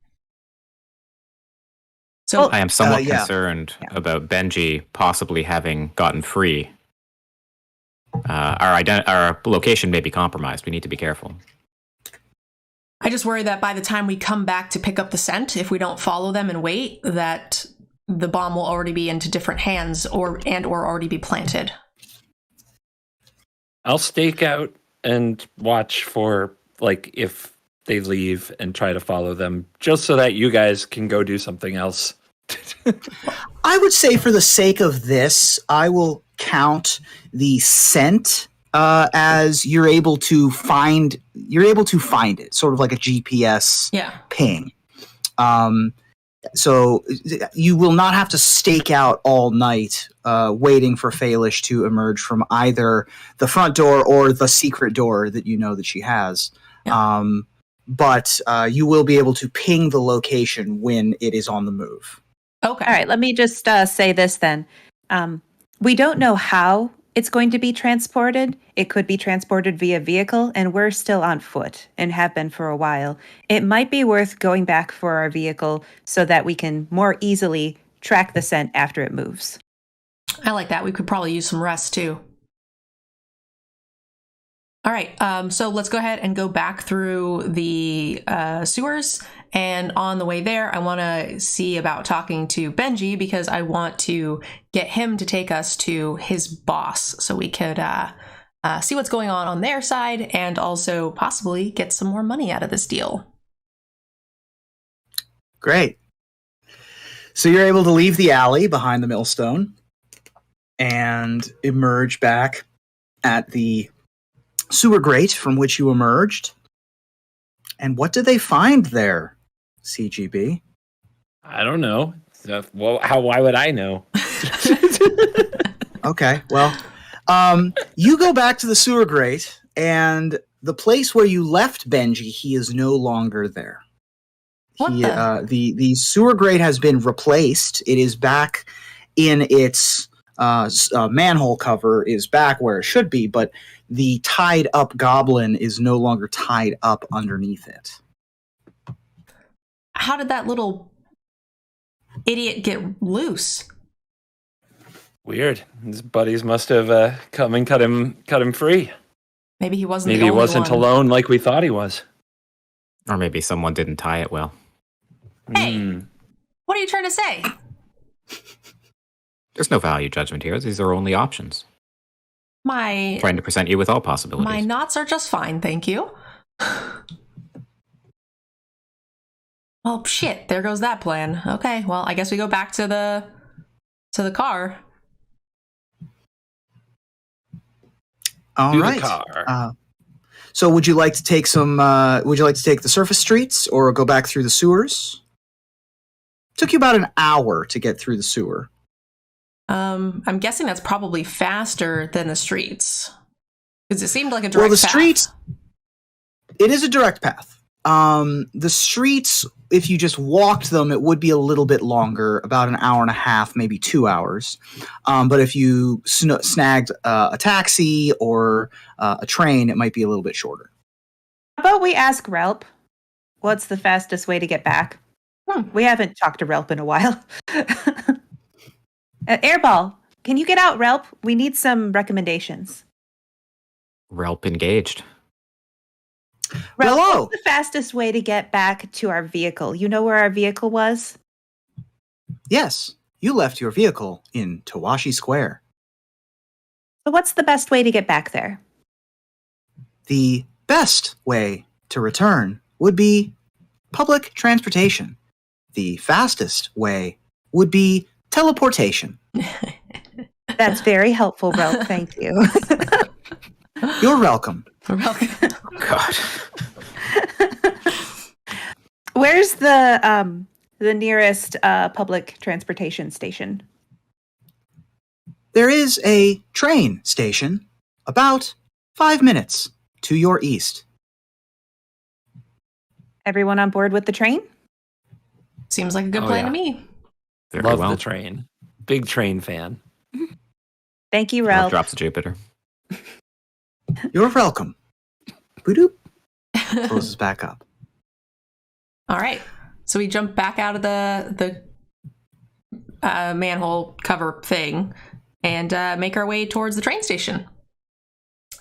So
I am somewhat
yeah.
concerned about Benji possibly having gotten free. Our location may be compromised. We need to be careful.
I just worry that by the time we come back to pick up the scent, if we don't follow them and wait, that the bomb will already be into different hands or already be planted.
I'll stake out and watch for, like, if they leave and try to follow them, just so that you guys can go do something else.
I would say, for the sake of this, I will count the scent as you're able to find it, sort of like a GPS ping. So you will not have to stake out all night waiting for Faelish to emerge from either the front door or the secret door that you know that she has.
Yeah.
But you will be able to ping the location when it is on the move.
Okay.
All right, let me just say this then. We don't know how it's going to be transported. It could be transported via vehicle, and we're still on foot and have been for a while. It might be worth going back for our vehicle so that we can more easily track the scent after it moves.
I like that. We could probably use some rest too. All right, so let's go ahead and go back through the sewers. And on the way there, I want to see about talking to Benji, because I want to get him to take us to his boss so we could see what's going on their side and also possibly get some more money out of this deal.
Great. So you're able to leave the alley behind the millstone and emerge back at the sewer grate from which you emerged. And what did they find there, CGB?
I don't know. Well, why would I know?
Okay, well, you go back to the sewer grate, and the place where you left Benji, he is no longer there.
What
the sewer grate has been replaced. It is back in its manhole cover is back where it should be, but the tied up goblin is no longer tied up underneath it.
How did that little idiot get loose?
Weird. His buddies must have come and cut him free.
Maybe he wasn't.
Maybe
the
he
only
wasn't
one.
alone like we thought he was.
Or maybe someone didn't tie it well.
Hey, what are you trying to say?
There's no value judgment here. These are only options.
My
Trying to present you with all possibilities.
my knots are just fine, thank you. Oh shit! There goes that plan. Okay, well, I guess we go back to the car.
All
To the
right.
car.
So would you like to take the surface streets or go back through the sewers? Took you about an hour to get through the sewer.
I'm guessing that's probably faster than the streets. Because it seemed like a direct path.
Well, the streets, it is a direct path. The streets, if you just walked them, it would be a little bit longer, about an hour and a half, maybe 2 hours. But if you snagged a taxi or a train, it might be a little bit shorter.
How about we ask Relp, what's the fastest way to get back? We haven't talked to Relp in a while. Airball, can you get out, Relp? We need some recommendations.
Relp engaged.
Relp,
Hello.
what's the fastest way to get back to our vehicle? You know where our vehicle was?
Yes, you left your vehicle in Tawashi Square.
So what's the best way to get back there?
The best way to return would be public transportation. The fastest way would be teleportation.
That's very helpful, Relp. Thank you.
You're welcome.
God.
Where's the nearest public transportation station?
There is a train station about 5 minutes to your east.
Everyone on board with the train?
Seems like a good
Oh,
plan
yeah.
to me.
Very
Love
well.
the train. Big train fan.
Thank you,
Relp
Relp.
drops a Jupiter.
You're welcome. Boop. Closes back up.
All right. So we jump back out of the manhole cover thing and make our way towards the train station.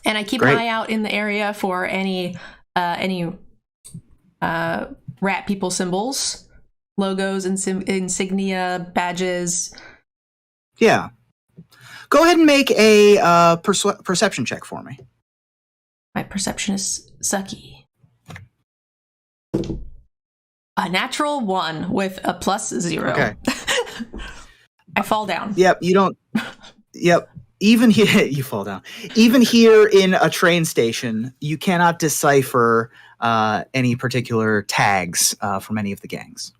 And I keep
Great.
an eye out in the area for any rat people symbols, logos, insignia, badges.
Yeah. Go ahead and make a perception check for me.
My perception is sucky. A natural 1 with a +0.
Okay.
I fall down.
Yep, you don't. Yep. Even here, you fall down. Even here in a train station, you cannot decipher any particular tags from any of the gangs.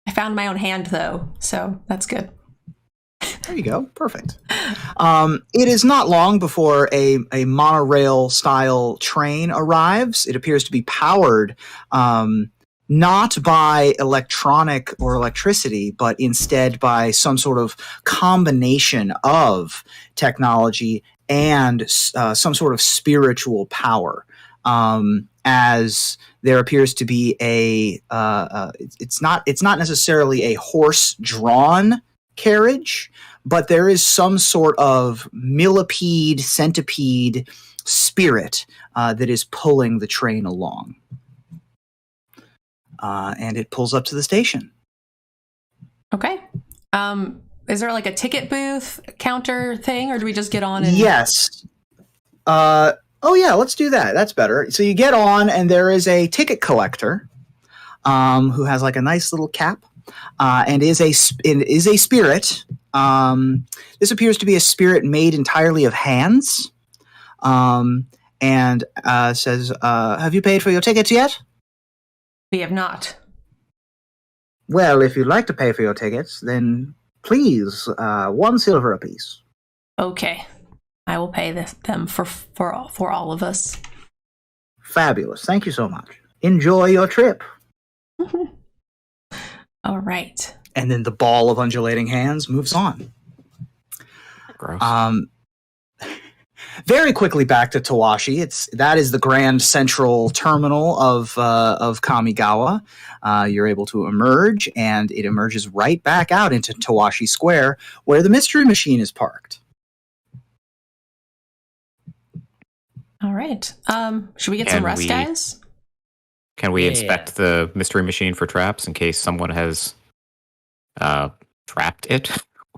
I found my own hand, though, so that's good.
There you go. Perfect. It is not long before a monorail style train arrives. It appears to be powered not by electronic or electricity, but instead by some sort of combination of technology and some sort of spiritual power. As there appears to be it's not necessarily a horse-drawn carriage, but there is some sort of millipede, centipede spirit that is pulling the train along. And it pulls up to the station.
Okay. Is there like a ticket booth counter thing, or do we just get on and...
Yes. Oh, yeah, let's do that. That's better. So you get on, and there is a ticket collector who has like a nice little cap and is a spirit. This appears to be a spirit made entirely of hands and says, have you paid for your tickets yet?
We have not.
Well, if you'd like to pay for your tickets, then please, 1 silver apiece.
Okay. I will pay them for all of us.
Fabulous. Thank you so much. Enjoy your trip.
All right.
And then the ball of undulating hands moves on.
Gross.
Very quickly back to Tawashi. That is the grand central terminal of Kamigawa. You're able to emerge, and it emerges right back out into Tawashi Square, where the mystery machine is parked.
All right. Should we get some
Can
rest,
we-
guys?
Can we
Yeah.
inspect the mystery machine for traps in case someone has trapped it?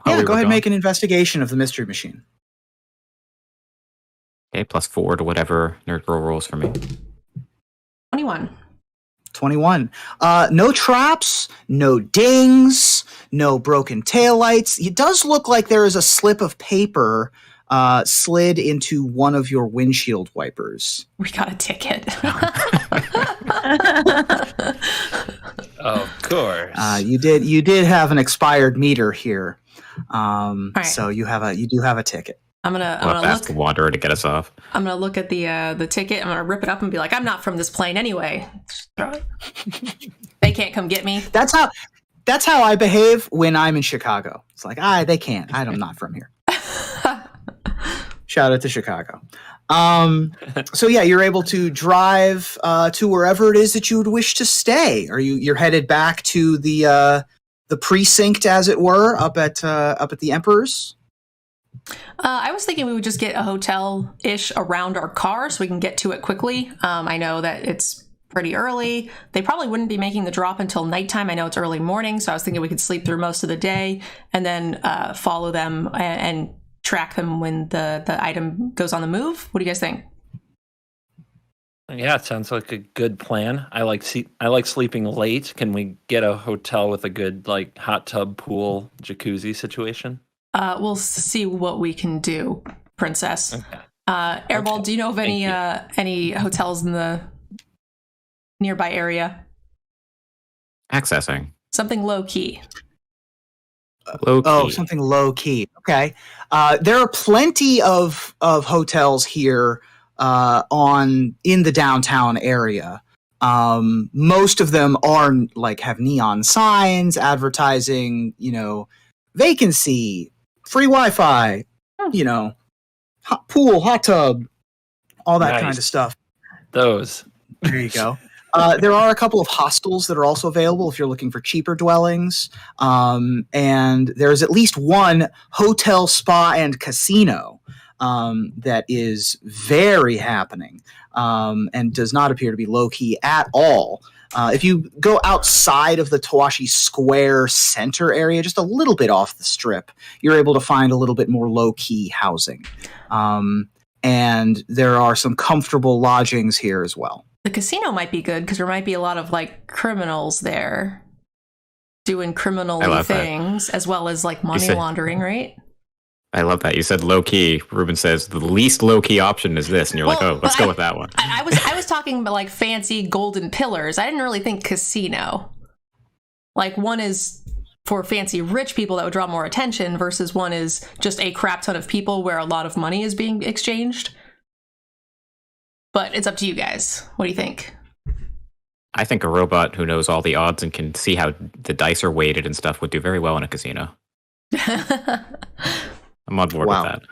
while
Yeah,
we
go
were
ahead and
gone?
make an investigation of the mystery machine.
Okay, +4 to whatever Nerd Girl rolls for me.
21.
21. No traps, no dings, no broken taillights. It does look like there is a slip of paper slid into one of your windshield wipers.
We got a ticket.
Of course.
You did have an expired meter here.
Right.
So you do have a ticket.
I'm gonna
ask
look.
the Wanderer to get us off.
I'm gonna look at the ticket. I'm gonna rip it up and be like, I'm not from this plane anyway. Just throw it. They can't come get me.
That's how I behave when I'm in Chicago. It's like, they can't. I'm not from here. Shout out to Chicago. So yeah, you're able to drive to wherever it is that you would wish to stay. You're headed back to the precinct, as it were, up at the Emperor's?
I was thinking we would just get a hotel-ish around our car so we can get to it quickly. I know that it's pretty early. They probably wouldn't be making the drop until nighttime. I know it's early morning, so I was thinking we could sleep through most of the day and then follow them and track them when the item goes on the move. What do you guys think?
Yeah, it sounds like a good plan. I like sleeping late. Can we get a hotel with a good like hot tub, pool, jacuzzi situation?
We'll see what we can do, Princess.
Okay.
Airball,
Okay.
do you know of any hotels in the nearby area?
Accessing.
Something low key.
Low key.
Oh, something low key. Okay. There are plenty of hotels here in the downtown area. Most of them are have neon signs advertising, vacancy, free Wi-Fi, pool, hot tub, all that kind of stuff.
Those.
There you go. There are a couple of hostels that are also available if you're looking for cheaper dwellings. And there's at least one hotel, spa, and casino that is very happening and does not appear to be low-key at all. If you go outside of the Tawashi Square center area, just a little bit off the strip, you're able to find a little bit more low-key housing. And there are some comfortable lodgings here as well.
The casino might be good because there might be a lot of criminals there doing criminal things as well as money laundering, right?
I love that. You said low key. Ruben says the least low key option is this, and you're let's go with that one.
I was talking about fancy golden pillars. I didn't really think casino. One is for fancy rich people that would draw more attention versus one is just a crap ton of people where a lot of money is being exchanged. But it's up to you guys. What do you think?
I think a robot who knows all the odds and can see how the dice are weighted and stuff would do very well in a casino. I'm on board with that.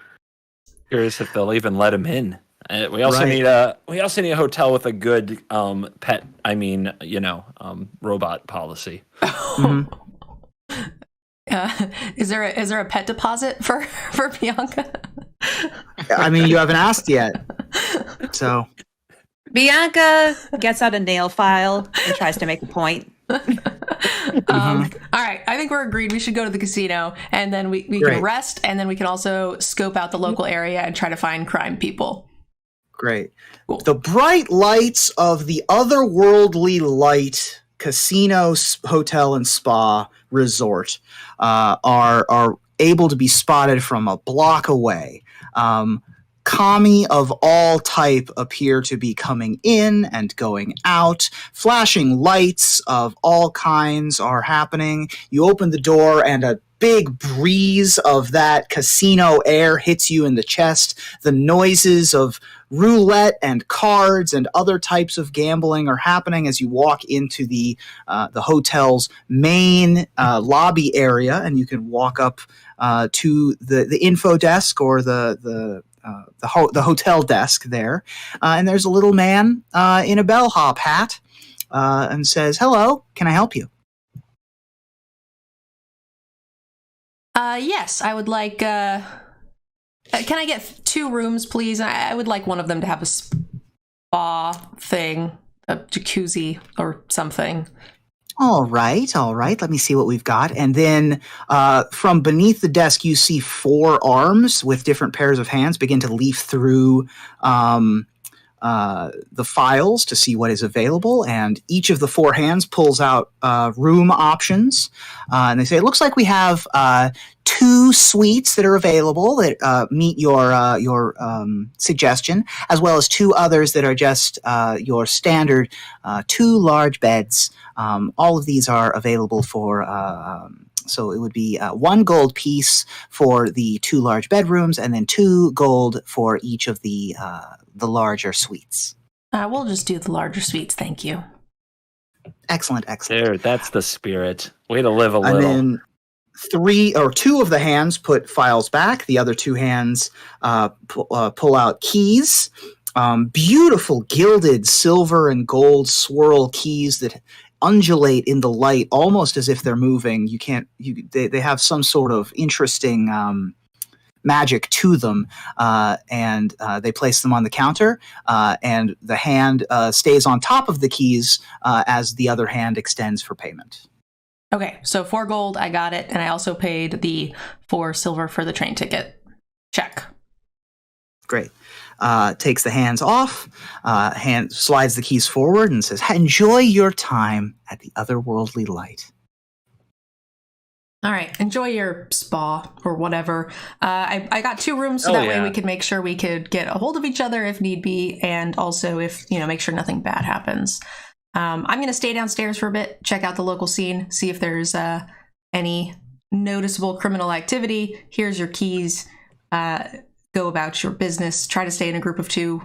Curious if they'll even let him in. We also need a hotel with a good pet. I mean, robot policy.
Mm-hmm.
Is there a pet deposit for Bianca?
I mean, you haven't asked yet. So
Bianca gets out a nail file and tries to make a point.
All right, I think we're agreed. We should go to the casino, and then we can rest, and then we can also scope out the local area and try to find crime people.
Great.
Cool.
The bright lights of the otherworldly light casino, hotel, and spa resort are able to be spotted from a block away. Kami of all type appear to be coming in and going out. Flashing lights of all kinds are happening. You open the door and a big breeze of that casino air hits you in the chest. The noises of roulette and cards and other types of gambling are happening as you walk into the hotel's main lobby area, and you can walk up to the info desk or the hotel desk there, and there's a little man in a bellhop hat and says, "Hello, can I help you?"
Yes, I would like. Can I get 2 rooms, please? I would like one of them to have a spa thing, a jacuzzi or something.
All right. Let me see what we've got. And then from beneath the desk, you see 4 arms with different pairs of hands begin to leaf through the files to see what is available, and each of the 4 hands pulls out room options, and they say, it looks like we have 2 suites that are available that meet your suggestion, as well as 2 others that are just your standard 2 large beds. All of these are available for so it would be 1 gold piece for the 2 large bedrooms, and then 2 gold for each of the larger suites.
We'll just do the larger suites, thank you.
Excellent.
There, that's the spirit. Way to live a
And
little.
then 2 of the hands put files back. The other 2 hands pull out keys. Beautiful gilded silver and gold swirl keys that undulate in the light, almost as if they're moving. They have some sort of interesting magic to them, and they place them on the counter, and the hand stays on top of the keys as the other hand extends for payment.
Okay, so 4 gold, I got it, and I also paid the 4 silver for the train ticket. Check.
Great. Takes the hands off, hand slides the keys forward and says, enjoy your time at the otherworldly light.
All right, enjoy your spa or whatever. I got 2 rooms, so way we could make sure we could get a hold of each other if need be, and also if, make sure nothing bad happens. I'm going to stay downstairs for a bit, check out the local scene, see if there's any noticeable criminal activity. Here's your keys. Go about your business. Try to stay in a group of 2.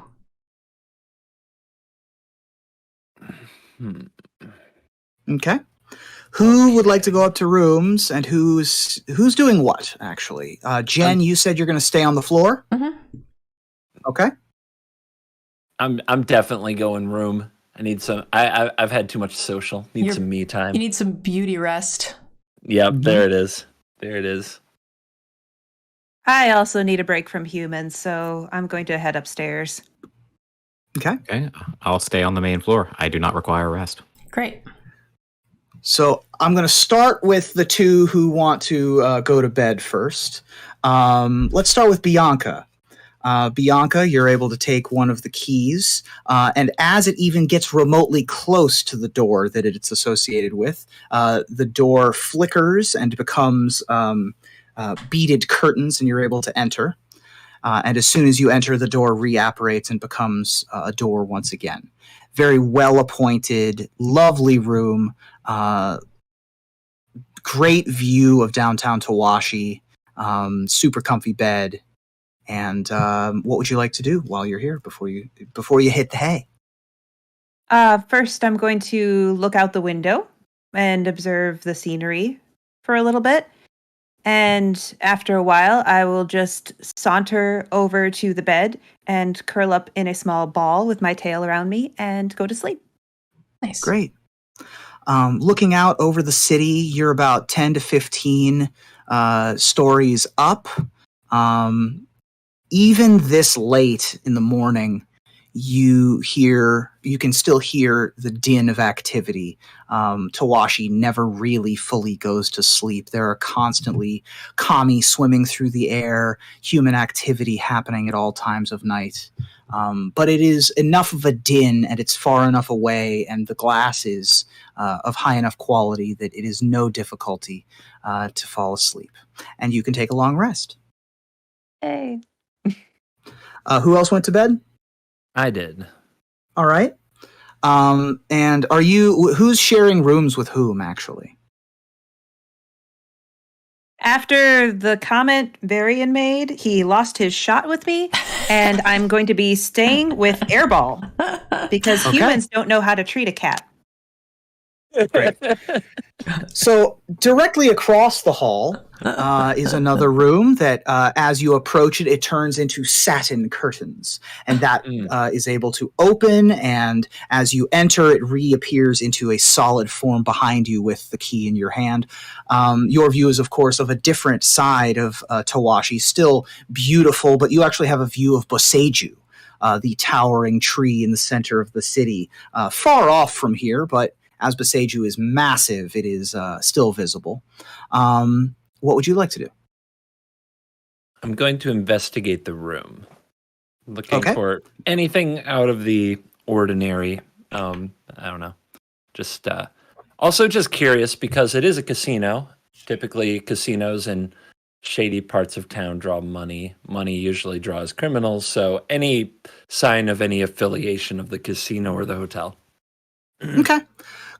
Okay. Who would like to go up to rooms, and who's doing what, actually? Jen, you said you're going to stay on the floor?
Mm-hmm.
Okay.
I'm definitely going room. I need some. I've had too much social. Need some me time.
You need some beauty rest.
Yep, there it is. There it is.
I also need a break from humans, so I'm going to head upstairs.
Okay. I'll stay on the main floor. I do not require rest.
Great.
So I'm going to start with the 2 who want to go to bed first. Let's start with Bianca. Bianca, you're able to take one of the keys, and as it even gets remotely close to the door that it's associated with, the door flickers and becomes beaded curtains, and you're able to enter. And as soon as you enter, the door reapparates and becomes a door once again. Very well-appointed, lovely room, great view of downtown Tawashi, super comfy bed. And what would you like to do while you're here before you hit the hay?
First, I'm going to look out the window and observe the scenery for a little bit. And after a while, I will just saunter over to the bed and curl up in a small ball with my tail around me and go to sleep.
Nice.
Great. Looking out over the city, you're about 10 to 15 stories up. Even this late in the morning, you can still hear the din of activity. Tawashi never really fully goes to sleep. There are constantly kami swimming through the air, human activity happening at all times of night. But it is enough of a din, and it's far enough away, and the glass is of high enough quality that it is no difficulty to fall asleep. And you can take a long rest.
Hey.
Who else went to bed?
I did.
All right. And who's sharing rooms with whom, actually?
After the comment Varian made, he lost his shot with me, and I'm going to be staying with Airball because humans don't know how to treat a cat.
Great. So directly across the hall is another room that, as you approach it, it turns into satin curtains, and that is able to open. And as you enter, it reappears into a solid form behind you with the key in your hand. Your view is, of course, of a different side of Tawashi, still beautiful, but you actually have a view of Boseiju, the towering tree in the center of the city, far off from here, but as Boseiju is massive, it is still visible. What would you like to do?
I'm going to investigate the room. Looking
Okay.
for anything out of the ordinary. I don't know. Just also just curious because it is a casino. Typically, casinos in shady parts of town draw money. Money usually draws criminals. So any sign of any affiliation of the casino or the hotel.
Okay.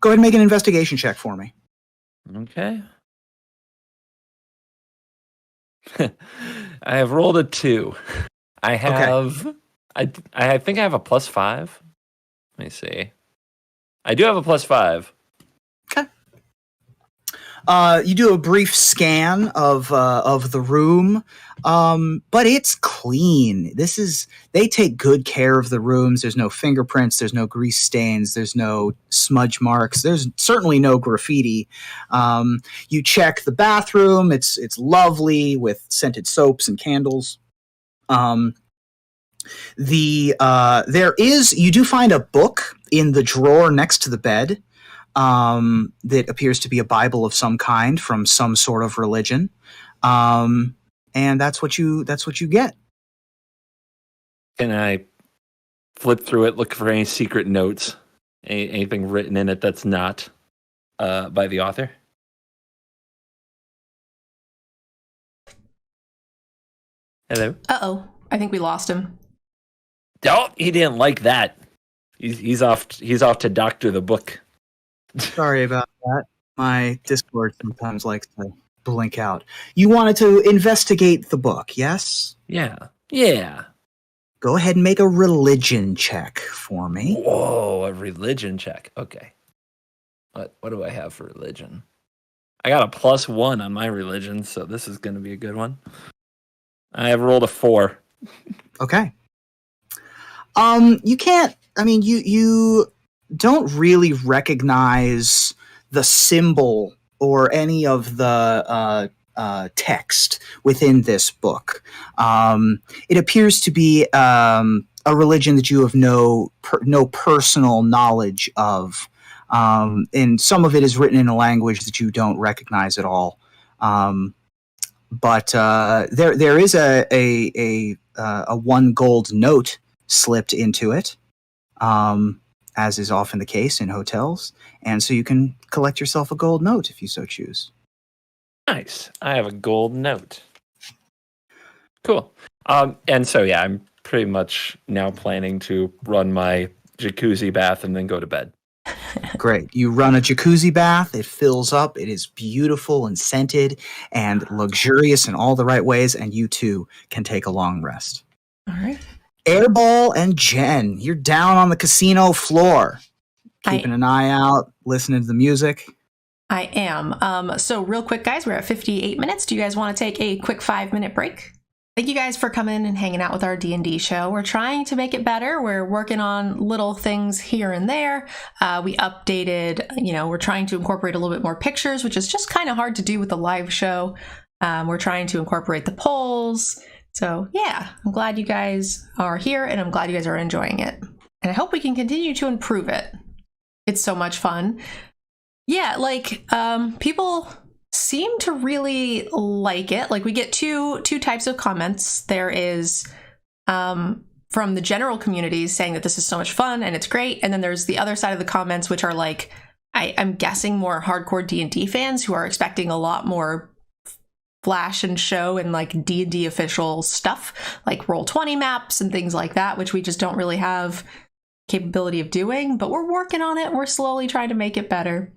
Go ahead and make an investigation check for me.
Okay. I have rolled a 2. I have I think I have a +5. Let me see. I do have a +5.
Okay. You do a brief scan of the room, but it's clean. They take good care of the rooms. There's no fingerprints. There's no grease stains. There's no smudge marks. There's certainly no graffiti. You check the bathroom. It's lovely with scented soaps and candles. You do find a book in the drawer next to the bed. That appears to be a Bible of some kind from some sort of religion, and that's what you get.
Can I flip through it, look for any secret notes, anything written in it that's not by the author? Hello.
Uh-oh. I think we lost him.
Oh, he didn't like that. He's off to doctor the book.
Sorry about that. My Discord sometimes likes to blink out. You wanted to investigate the book, yes?
Yeah.
Go ahead and make a religion check for me.
Whoa, a religion check. Okay. What do I have for religion? I got a +1 on my religion, so this is going to be a good one. I have rolled a 4.
Okay. You can't. I mean, you don't really recognize the symbol or any of the text within this book. It appears to be a religion that you have no personal knowledge of, and some of it is written in a language that you don't recognize at all. But there is a 1 gold note slipped into it. As is often the case in hotels, and so you can collect yourself a gold note if you so choose.
Nice. I have a gold note. Cool. And so yeah, I'm pretty much now planning to run my jacuzzi bath and then go to bed.
Great. You run a jacuzzi bath. It fills up. It is beautiful and scented and luxurious in all the right ways, and you too can take a long rest.
All right.
Airball and Jen, you're down on the casino floor, keeping an eye out, listening to the music.
I am. So real quick, guys, we're at 58 minutes. Do you guys want to take a quick 5-minute break? Thank you guys for coming and hanging out with our D&D show. We're trying to make it better. We're working on little things here and there. We updated, we're trying to incorporate a little bit more pictures, which is just kind of hard to do with the live show. We're trying to incorporate the polls. So yeah, I'm glad you guys are here and I'm glad you guys are enjoying it. And I hope we can continue to improve it. It's so much fun. Yeah, people seem to really like it. Like we get two types of comments. There is from the general community saying that this is so much fun and it's great. And then there's the other side of the comments, which are like, I'm guessing more hardcore D&D fans who are expecting a lot more flash and show and like D&D official stuff, like Roll20 maps and things like that, which we just don't really have capability of doing, but we're working on it. We're slowly trying to make it better.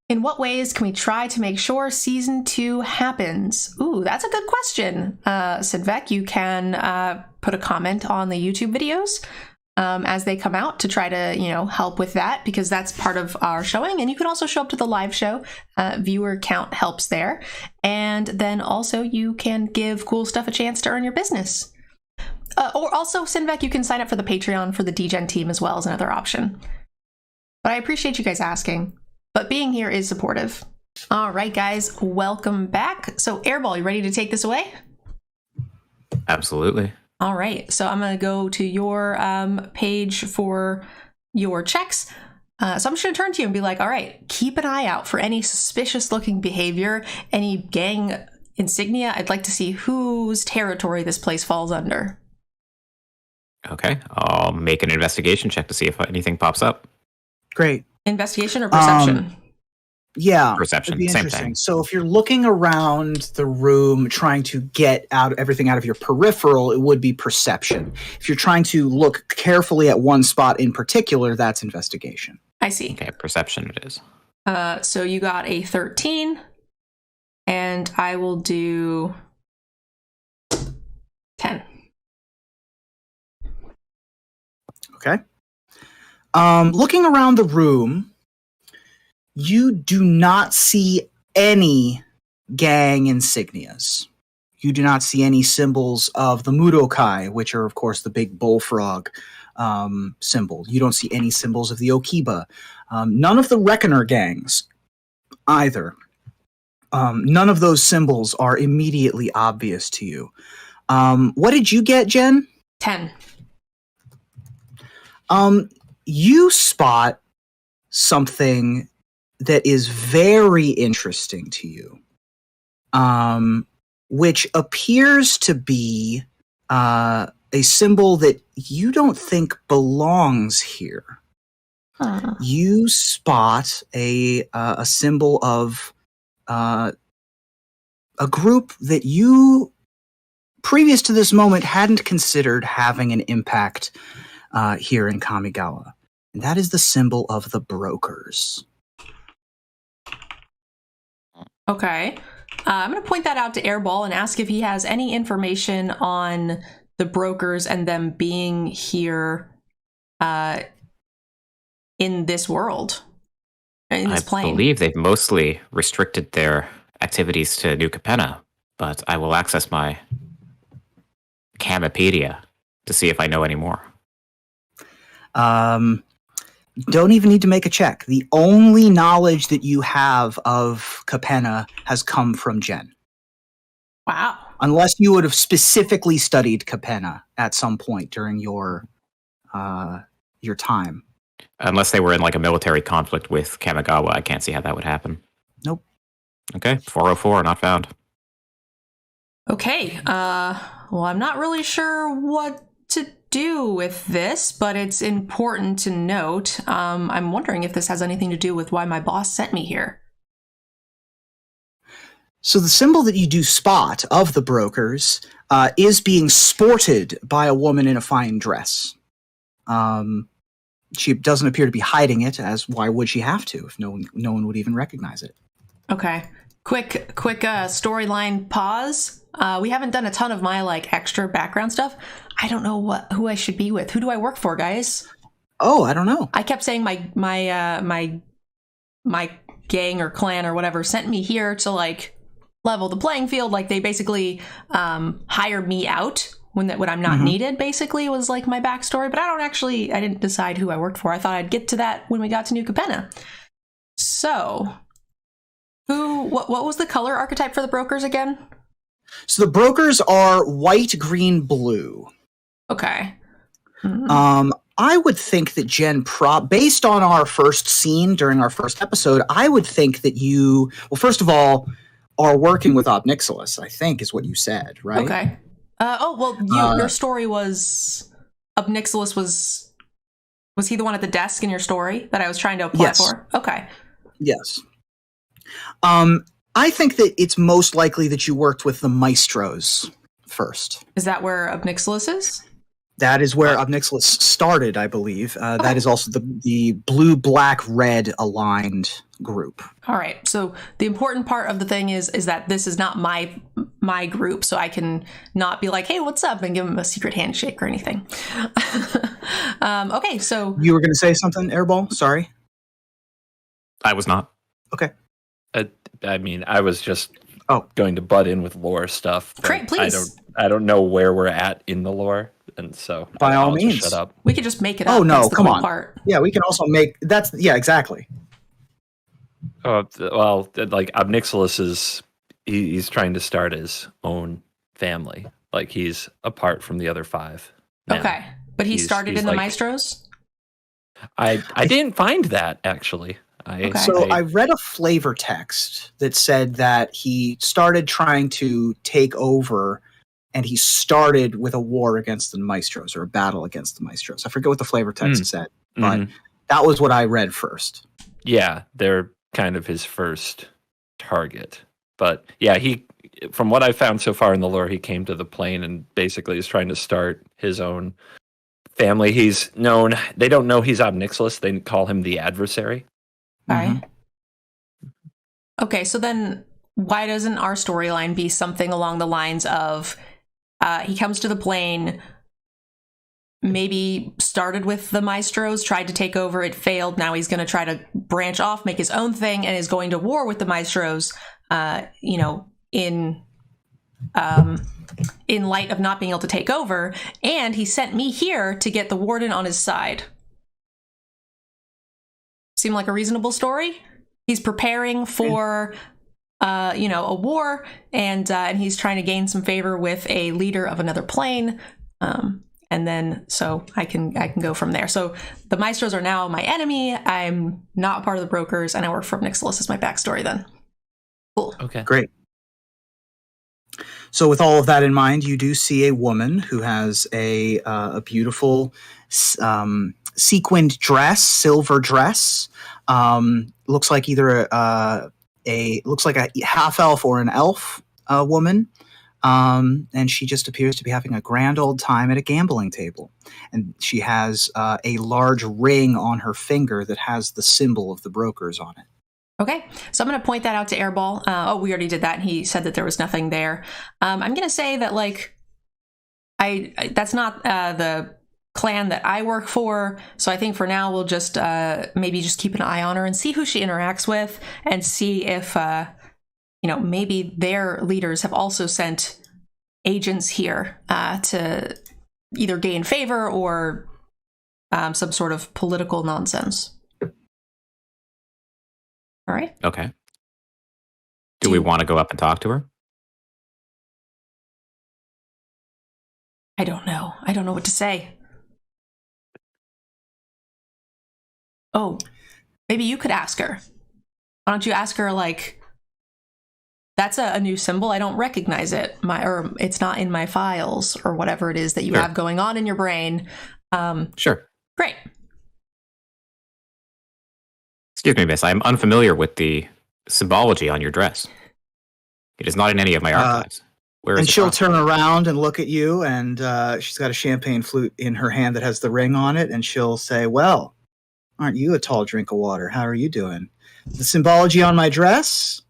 In what ways can we try to make sure season 2 happens? Ooh, that's a good question. Sidvek, you can put a comment on the YouTube videos as they come out to try to, help with that, because that's part of our showing. And you can also show up to the live show. Viewer count helps there. And then also you can give Cool Stuff a chance to earn your business. Or also, Sinvek, you can sign up for the Patreon for the DGen team as well as another option. But I appreciate you guys asking. But being here is supportive. All right, guys, welcome back. So Airball, you ready to take this away?
Absolutely.
All right, so I'm going to go to your page for your checks. So I'm just going to turn to you and be like, all right, keep an eye out for any suspicious looking behavior, any gang insignia. I'd like to see whose territory this place falls under.
Okay, I'll make an investigation check to see if anything pops up.
Great.
Investigation or perception?
Yeah,
Perception,
it'd be
same
interesting.
thing.
So if you're looking around the room trying to get out everything out of your peripheral, it would be perception. If you're trying to look carefully at one spot in particular, that's investigation.
I see.
Okay, perception it is.
So you got a 13, and I will do 10.
Okay. Looking around the room, you do not see any gang insignias. You do not see any symbols of the Mudokai, which are, of course, the big bullfrog symbol. You don't see any symbols of the Okiba. None of the Reckoner gangs either. None of those symbols are immediately obvious to you. What did you get, Jen?
10.
You spot something that is very interesting to you, which appears to be a symbol that you don't think belongs here.
Huh.
You spot a symbol of a group that you, previous to this moment, hadn't considered having an impact here in Kamigawa. And that is the symbol of the brokers.
Okay. I'm going to point that out to Airball and ask if he has any information on the brokers and them being here in this world, in this plane.
I believe they've mostly restricted their activities to New Capenna, but I will access my Kamipedia to see if I know any more.
Don't even need to make a check. The only knowledge that you have of Capenna has come from Jen.
Wow.
Unless you would have specifically studied Capenna at some point during your time.
Unless they were in like a military conflict with Kamigawa, I can't see how that would happen.
Nope.
Okay, 404, not found.
Okay. Well, I'm not really sure what to do with this, but it's important to note. I'm wondering if this has anything to do with why my boss sent me here.
So the symbol that you do spot of the brokers is being sported by a woman in a fine dress. She doesn't appear to be hiding it, as why would she have to if no one would even recognize it?
Okay. Quick storyline pause. We haven't done a ton of my like extra background stuff. I don't know who I should be with. Who do I work for, guys?
Oh, I don't know.
I kept saying my gang or clan or whatever sent me here to like level the playing field. Like they basically hired me out when I'm not needed. Basically, was like my backstory. But I didn't decide who I worked for. I thought I'd get to that when we got to New Capenna. So, what was the color archetype for the brokers again?
So the brokers are white, green, blue.
Okay.
I would think that Jen, based on our first scene during our first episode, I would think that you, well, first of all, are working with Obnixilis, I think is what you said, right?
Okay. Your story was Obnixilis was he the one at the desk in your story that I was trying to apply for? Okay.
Yes. I think that it's most likely that you worked with the Maestros first.
Is that where Obnixilis is?
That is where Obnixilis started, I believe. That is also the blue, black, red aligned group.
All right. So the important part of the thing is that this is not my group, so I can not be like, hey, what's up, and give them a secret handshake or anything. Okay, so
you were going to say something, Airball? Sorry.
I was not.
Okay.
I mean, I was just going to butt in with lore stuff.
Great, please.
I don't know where we're at in the lore, and so
by all means,
shut up.
We could just make it up.
Oh no,
that's the
come
cool
on.
Part.
Yeah, we can also make exactly.
Well, like Obnixilis he's trying to start his own family. Like he's apart from the other five. Now.
Okay, but he started in the Maestros.
I didn't find that actually.
I read a flavor text that said that he started trying to take over and he started with a war against the Maestros, or a battle against the Maestros. I forget what the flavor text said, but that was what I read first.
Yeah, they're kind of his first target. But yeah, from what I found so far in the lore, he came to the plane and basically is trying to start his own family. They don't know he's Ob Nixilis. They call him the adversary.
All right. Okay, so then why doesn't our storyline be something along the lines of he comes to the plane, maybe started with the Maestros, tried to take over, it failed, now he's going to try to branch off, make his own thing, and is going to war with the Maestros, in light of not being able to take over, and he sent me here to get the warden on his side. Seem like a reasonable story? He's preparing for a war, and he's trying to gain some favor with a leader of another plane, and then so I can go from there. So the Maestros are now my enemy. I'm not part of the brokers, and I work for Nixilis. Is my backstory then? Cool.
Okay,
great. So with all of that in mind, you do see a woman who has a beautiful sequined dress, silver dress. Looks like either looks like a half elf or an elf woman. And she just appears to be having a grand old time at a gambling table. And she has a large ring on her finger that has the symbol of the brokers on it.
Okay, so I'm going to point that out to Airball. We already did that, and he said that there was nothing there. I'm going to say that, like, that's not the clan that I work for, so I think for now we'll just maybe just keep an eye on her and see who she interacts with, and see if maybe their leaders have also sent agents here to either gain favor or some sort of political nonsense. All right.
Okay. Do we want to go up and talk to her?
I don't know. I don't know what to say. Oh, maybe you could ask her. Why don't you ask her, like, that's a new symbol. I don't recognize it. Or it's not in my files, or whatever it is that you have going on in your brain.
Sure.
Great.
Excuse me, miss. I'm unfamiliar with the symbology on your dress. It is not in any of my archives. Where is
and
it
she'll
from?
turn around and look at you, and she's got a champagne flute in her hand that has the ring on it, and she'll say, "Well, aren't you a tall drink of water? How are you doing? The symbology on my dress?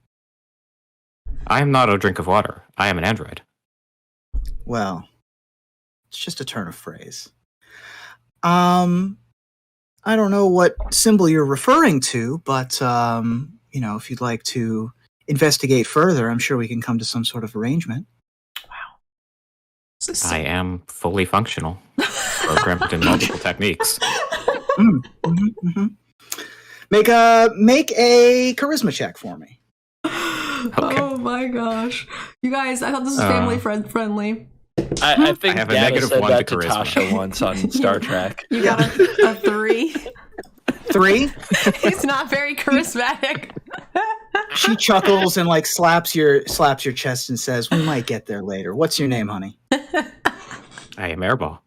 I am not a drink of water. I am an android."
Well, it's just a turn of phrase. I don't know what symbol you're referring to, but if you'd like to investigate further, I'm sure we can come to some sort of arrangement.
Wow.
I am fully functional, programmed in multiple techniques.
Make a charisma check for me.
Okay.
Oh my gosh. You guys, I thought this was family friendly.
I think
I have a
Data
negative
said
1
that
to
to
charisma.
Tasha once on Star Trek.
You got a 3.
3?
He's not very charismatic.
She chuckles and like slaps your chest and says, "We might get there later. What's your name, honey?"
I am Airball.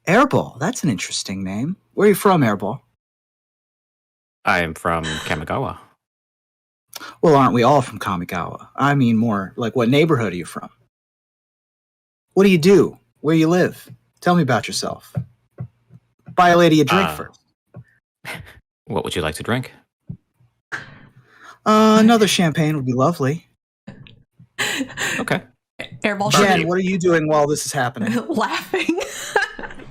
Airball. That's an interesting name. Where are you from, Airball?
I am from Kamigawa.
Well, aren't we all from Kamigawa? I mean, more like, what neighborhood are you from? What do you do? Where you live? Tell me about yourself. Buy a lady a drink first.
What would you like to drink?
Another champagne would be lovely.
Okay.
Airball
Jen, what are you doing while this is happening?
laughing.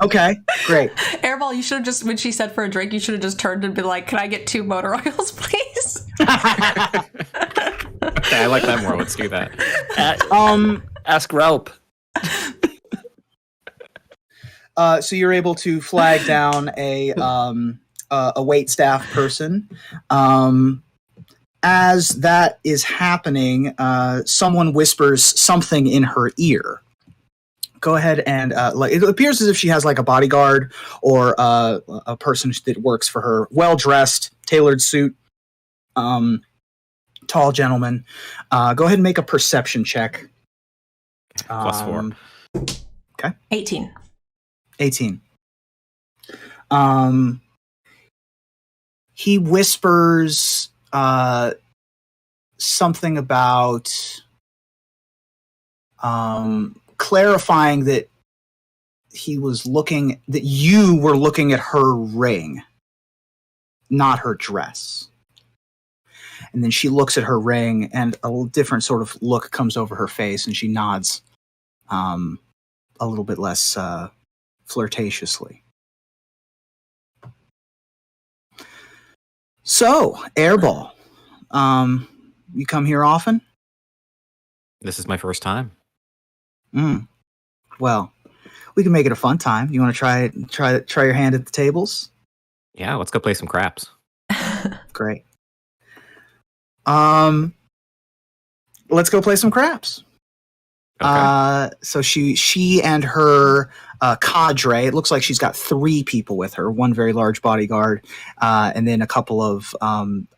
Okay, great.
Airball, you should have just, when she said for a drink, you should have just turned and been like, "Can I get 2 motor oils, please?"
Okay, I like that more. Let's do that.
Ask Relp.
So you're able to flag down a wait staff person. As that is happening, someone whispers something in her ear. Go ahead and it appears as if she has like a bodyguard or a person that works for her, well dressed, tailored suit, tall gentleman. Go ahead and make a perception check.
+4.
Okay.
18.
18. He whispers something about clarifying that you were looking at her ring, not her dress. And then she looks at her ring, and a different sort of look comes over her face, and she nods a little bit less flirtatiously. So, Airball, you come here often?
This is my first time.
Well, we can make it a fun time. You want to try your hand at the tables?
Yeah, let's go play some craps.
Great. Let's go play some craps.
Okay.
So she and her cadre. It looks like she's got 3 people with her. One very large bodyguard, and then a couple of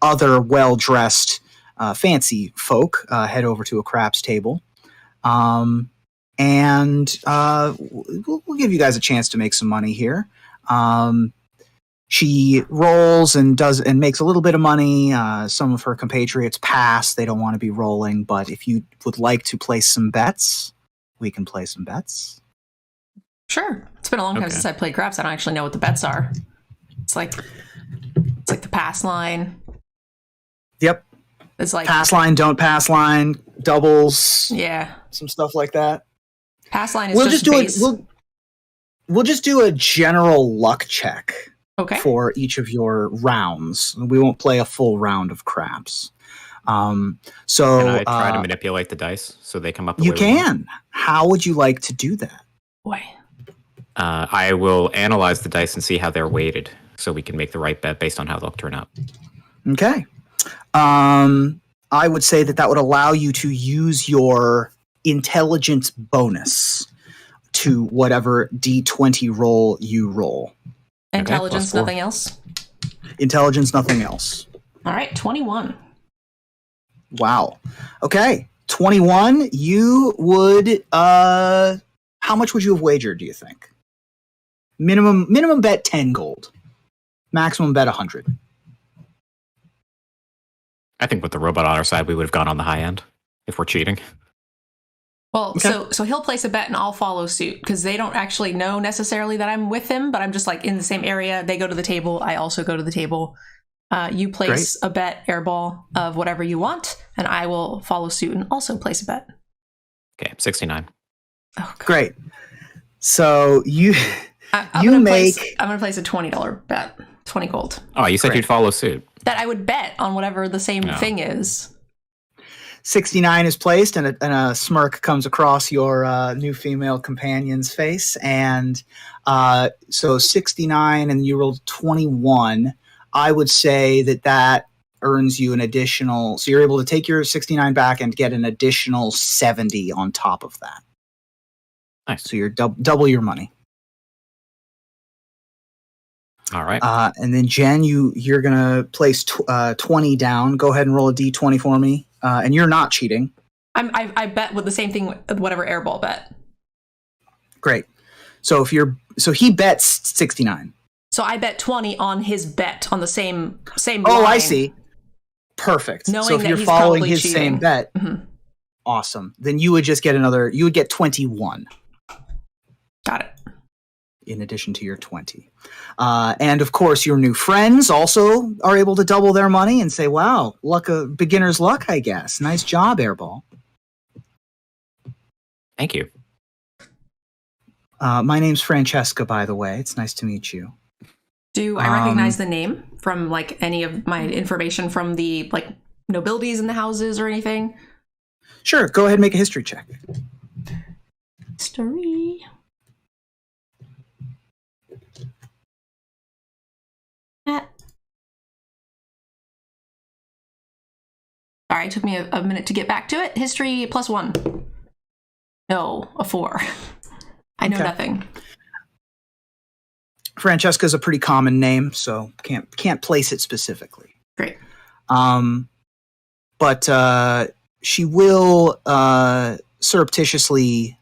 other well-dressed, fancy folk head over to a craps table. And we'll give you guys a chance to make some money here. She rolls and makes a little bit of money. Some of her compatriots pass. They don't want to be rolling. But if you would like to place some bets, we can play some bets.
Sure. It's been a long time since I played craps. I don't actually know what the bets are. It's like the pass line.
Yep.
It's like
pass line, don't pass line, doubles.
Yeah.
Some stuff like that.
Pass line is
We'll just do a general luck check.
Okay.
For each of your rounds. We won't play a full round of craps. So
can I try to manipulate the dice so they come up the way we want?
How would you like to do that?
Boy.
I will analyze the dice and see how they're weighted so we can make the right bet based on how they'll turn out.
Okay. I would say that would allow you to use your intelligence bonus to whatever D20 roll you roll.
Intelligence, nothing else?
Intelligence, nothing else.
All right, 21.
Wow. Okay, 21, you would... how much would you have wagered, do you think? Minimum bet 10 gold. Maximum bet 100.
I think with the robot on our side, we would have gone on the high end if we're cheating.
Well, so he'll place a bet and I'll follow suit because they don't actually know necessarily that I'm with him, but I'm just like in the same area. They go to the table. I also go to the table. You place a bet, Airball, of whatever you want, and I will follow suit and also place a bet.
Okay, 69.
Oh, God.
Great. So I'm going
to place a $20 bet, 20 gold.
Oh, you said you'd follow suit.
That I would bet on whatever the same thing is.
69 is placed, and a smirk comes across your new female companion's face. And so 69, and you rolled 21. I would say that earns you an additional... So you're able to take your 69 back and get an additional 70 on top of that.
Nice.
So you're double your money.
All right.
And then Jen, you're going to place 20 down. Go ahead and roll a D20 for me. And you're not cheating.
I bet with the same thing, whatever Airball bet.
Great. So he bets 69.
So I bet 20 on his bet on the same line.
Oh, I see. Perfect.
Knowing
so if
that
you're
he's
following his
cheating.
same bet, awesome. Then you would just get you would get 21.
Got it.
In addition to your 20. And of course, your new friends also are able to double their money and say, wow, beginner's luck, I guess. Nice job, Airball.
Thank you.
My name's Francesca, by the way. It's nice to meet you.
Do I recognize the name from like any of my information from the like nobilities in the houses or anything?
Sure. Go ahead and make a history check.
History. Sorry, it took me a minute to get back to it. History +1. No, a 4. I know nothing.
Francesca is a pretty common name, so can't place it specifically.
Great.
But she will surreptitiously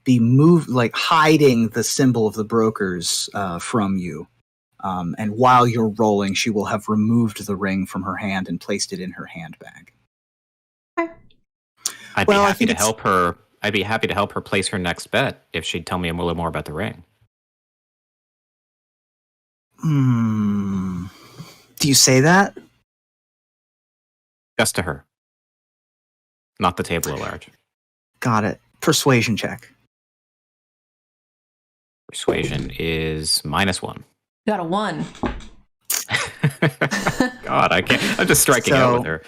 be moved, like hiding the symbol of the brokers from you. And while you're rolling, she will have removed the ring from her hand and placed it in her handbag.
I'd be happy to help her. I'd be happy to help her place her next bet if she'd tell me a little more about the ring.
Do you say that?
Just to her. Not the table at large.
Got it. Persuasion check.
Persuasion is -1.
You got a 1.
God, I can't. I'm just striking out with her.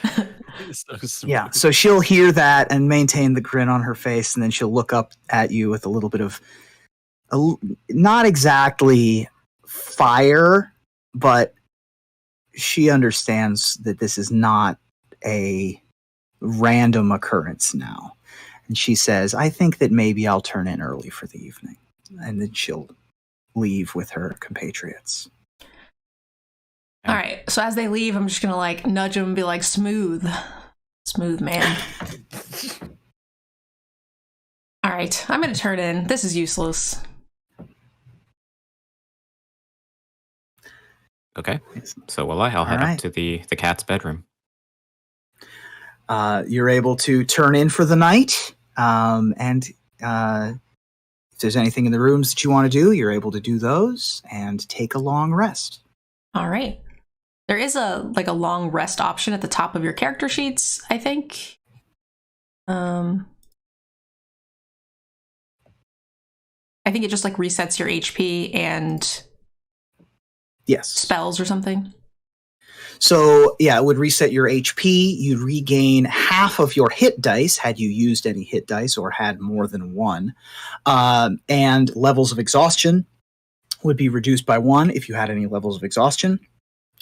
Yeah, so she'll hear that and maintain the grin on her face, and then she'll look up at you with a little bit of, not exactly fire, but she understands that this is not a random occurrence now. And she says, I think that maybe I'll turn in early for the evening. And then she'll leave with her compatriots.
All right. So as they leave, I'm just going to like nudge them and be like, smooth man. All right. I'm going to turn in. This is useless.
Okay. So will I? I'll head up to the cat's bedroom.
You're able to turn in for the night. And if there's anything in the rooms that you want to do, you're able to do those and take a long rest.
All right. There is a long rest option at the top of your character sheets, I think. I think it just like resets your HP and spells or something.
So yeah, it would reset your HP. You'd regain half of your hit dice had you used any hit dice or had more than one. And levels of exhaustion would be reduced by 1 if you had any levels of exhaustion.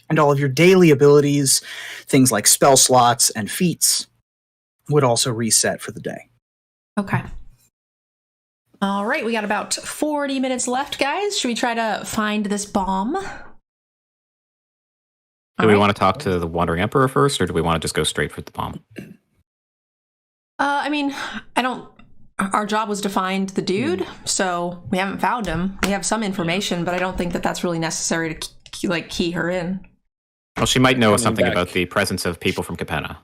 And all of your daily abilities, things like spell slots and feats, would also reset for the day.
Okay. All right, we got about 40 minutes left, guys. Should we try to find this bomb?
Do we want to talk to the Wandering Emperor first, or do we want to just go straight for the bomb?
I mean, our job was to find the dude, so we haven't found him. We have some information, but I don't think that that's really necessary to key her in.
Well, she might know something about the presence of people from Capenna.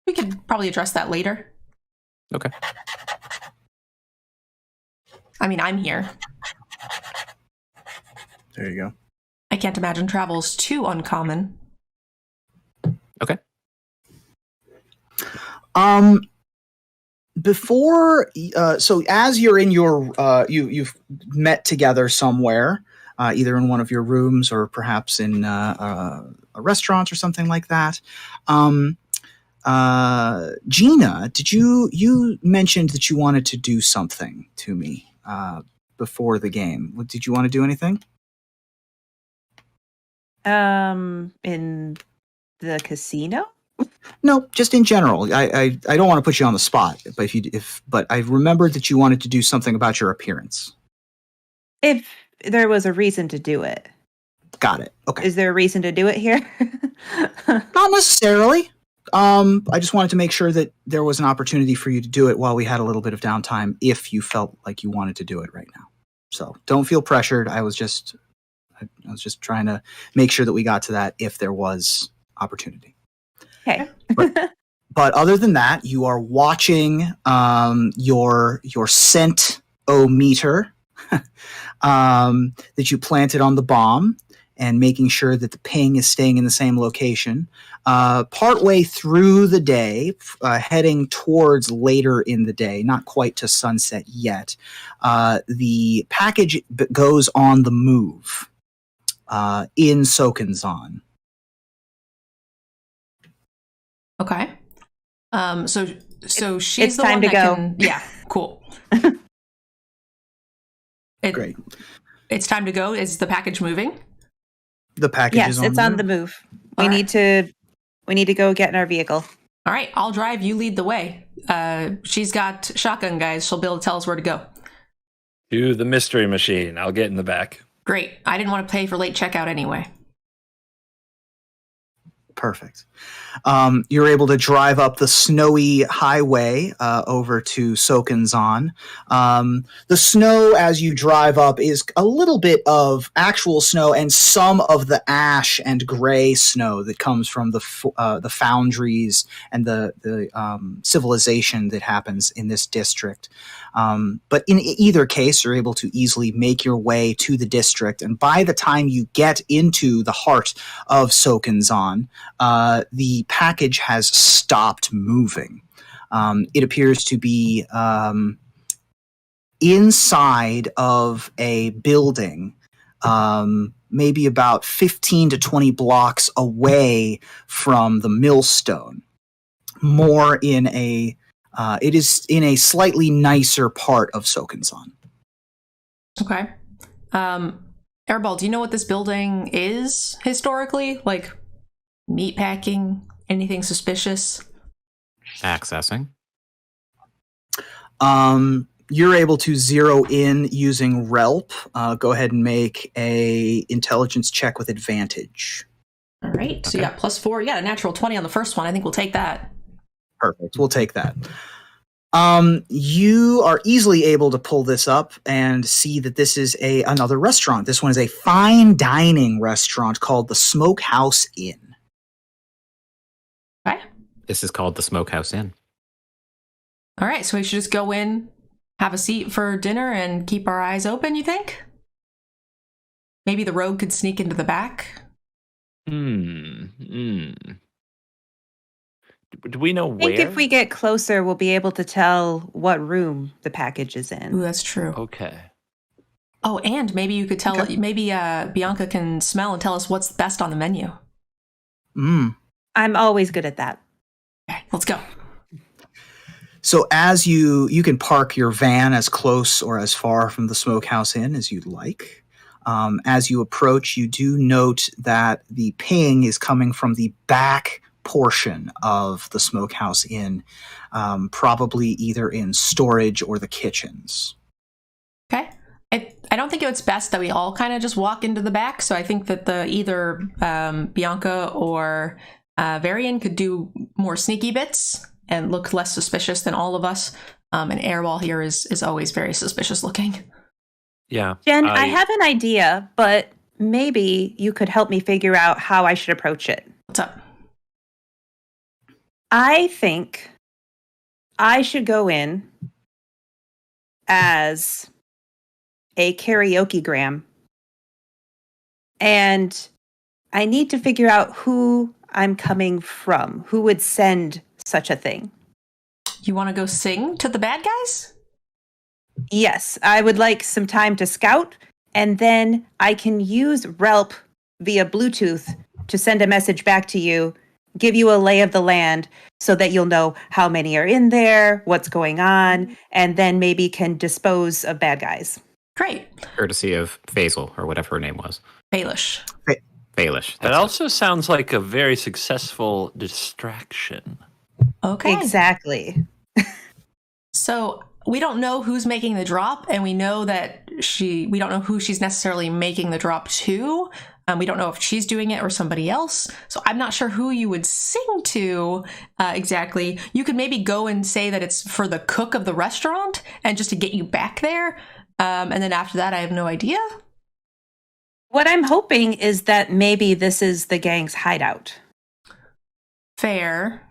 We could probably address that later.
Okay.
I mean, I'm here.
There you go.
I can't imagine travel's too uncommon.
Okay.
Before, so as you're in your, you've met together somewhere, either in one of your rooms or perhaps in a restaurant or something like that. Gina, did you mentioned that you wanted to do something to me before the game? Did you want to do anything?
In the casino?
No, just in general. I don't want to put you on the spot, but but I remembered that you wanted to do something about your appearance.
If there was a reason to do it.
Got it. Okay.
Is there a reason to do it here?
Not necessarily. I just wanted to make sure that there was an opportunity for you to do it while we had a little bit of downtime if you felt like you wanted to do it right now. So don't feel pressured. I was just trying to make sure that we got to that if there was opportunity.
Okay.
But other than that, you are watching your scent-o-meter that you planted on the bomb and making sure that the ping is staying in the same location. Partway through the day, heading towards later in the day, not quite to sunset yet, the package goes on the move in Sokenzan.
Okay. So she's
it's
the
time
one
to
that
go.
can. Yeah. Cool.
Great.
It's time to go. Is the package moving?
The package is on
it's
the
on
move.
the move.
All
We
right.
need to go get in our vehicle.
All right, I'll drive. You lead the way. She's got shotgun, guys. She'll be able to tell us where to go.
To the mystery machine. I'll get in the back.
Great. I didn't want to pay for late checkout anyway.
Perfect. You're able to drive up the snowy highway over to Sokanzon. The snow as you drive up is a little bit of actual snow and some of the ash and gray snow that comes from the foundries and the civilization that happens in this district. But in either case, you're able to easily make your way to the district. And by the time you get into the heart of Sokanzon, the package has stopped moving. It appears to be inside of a building, maybe about 15 to 20 blocks away from the millstone. More in a, it is in a slightly nicer part of Sokanzon.
Okay. Airball, do you know what this building is historically? Like meat packing? Anything suspicious?
Accessing.
You're able to zero in using Relp. Go ahead and make a intelligence check with advantage.
All right. So you got +4. You got a natural 20 on the first one. I think we'll take that.
Perfect. We'll take that. You are easily able to pull this up and see that this is another restaurant. This one is a fine dining restaurant called the Smokehouse Inn.
Okay.
This is called the Smokehouse Inn.
All right. So we should just go in, have a seat for dinner, and keep our eyes open, you think? Maybe the rogue could sneak into the back?
Do we know
I think
where?
if we get closer, we'll be able to tell what room the package is in.
Ooh, that's true.
Okay.
Oh, and maybe you could tell, maybe Bianca can smell and tell us what's best on the menu.
I'm always good at that.
Okay, let's go.
So as you can park your van as close or as far from the Smokehouse Inn as you'd like. As you approach, you do note that the ping is coming from the back portion of the Smokehouse Inn, probably either in storage or the kitchens.
Okay. I don't think it's best that we all kind of just walk into the back, so I think that either Bianca or Varian could do more sneaky bits and look less suspicious than all of us. And Airball here is always very suspicious looking.
Yeah.
Jen, I have an idea, but maybe you could help me figure out how I should approach it.
What's up?
I think I should go in as a karaoke-gram, and I need to figure out who I'm coming from, who would send such a thing.
You want to go sing to the bad guys?
Yes, I would like some time to scout, and then I can use Relp via Bluetooth to send a message back to you, give you a lay of the land so that you'll know how many are in there, what's going on, and then maybe can dispose of bad guys.
Great.
Courtesy of Faisal, or whatever her name was.
Baelish.
Baelish.
That also sounds like a very successful distraction.
Okay.
Exactly.
So we don't know who's making the drop, and we know that we don't know who she's necessarily making the drop to. We don't know if she's doing it or somebody else. So I'm not sure who you would sing to exactly. You could maybe go and say that it's for the cook of the restaurant and just to get you back there. And then after that, I have no idea.
What I'm hoping is that maybe this is the gang's hideout.
Fair.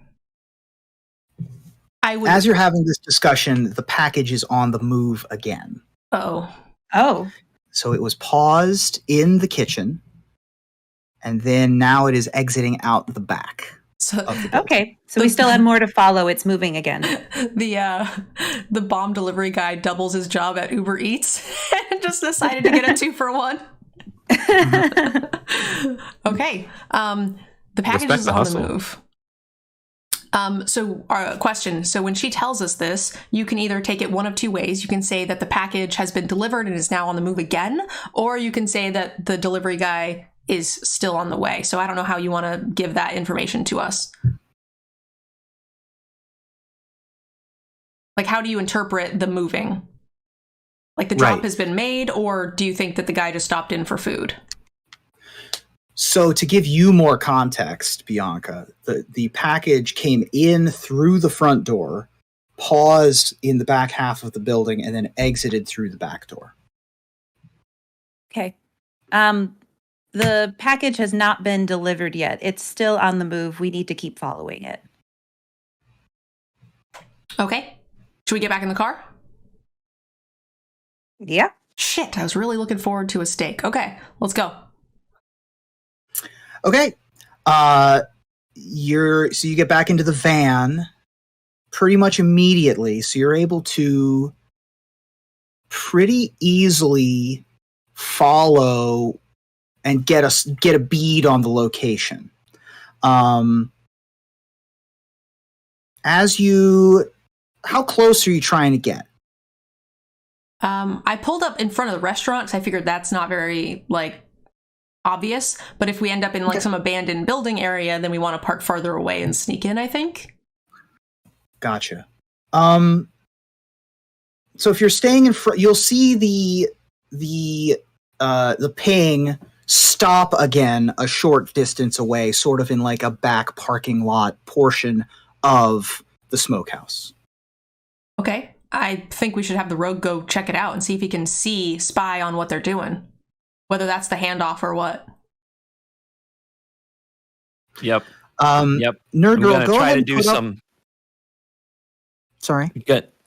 As you're having this discussion, the package is on the move again.
Oh.
So it was paused in the kitchen, and then now it is exiting out the back.
Okay, so we still have more to follow. It's moving again.
The bomb delivery guy doubles his job at Uber Eats and just decided to get a 2-for-1. Okay. The package is on the move. So our question. So when she tells us this, you can either take it one of two ways. You can say that the package has been delivered and is now on the move again, or you can say that the delivery guy is still on the way. So I don't know how you want to give that information to us. Like, how do you interpret the moving? Like the drop has been made, or do you think that the guy just stopped in for food?
So to give you more context, Bianca, the package came in through the front door, paused in the back half of the building, and then exited through the back door.
Okay. The package has not been delivered yet. It's still on the move. We need to keep following it.
Okay. Should we get back in the car?
Yeah.
Shit, I was really looking forward to a steak. Okay, let's go.
Okay. You get back into the van pretty much immediately, so you're able to pretty easily follow and get a bead on the location. How close are you trying to get?
I pulled up in front of the restaurant because I figured that's not very obvious. But if we end up in some abandoned building area, then we want to park farther away and sneak in, I think.
Gotcha. So if you're staying in front, you'll see the ping stop again a short distance away, sort of in like a back parking lot portion of the smokehouse.
Okay. I think we should have the rogue go check it out and see if he can spy on what they're doing. Whether that's the handoff or what.
Yep.
Nerd Girl, go ahead and do some. Sorry.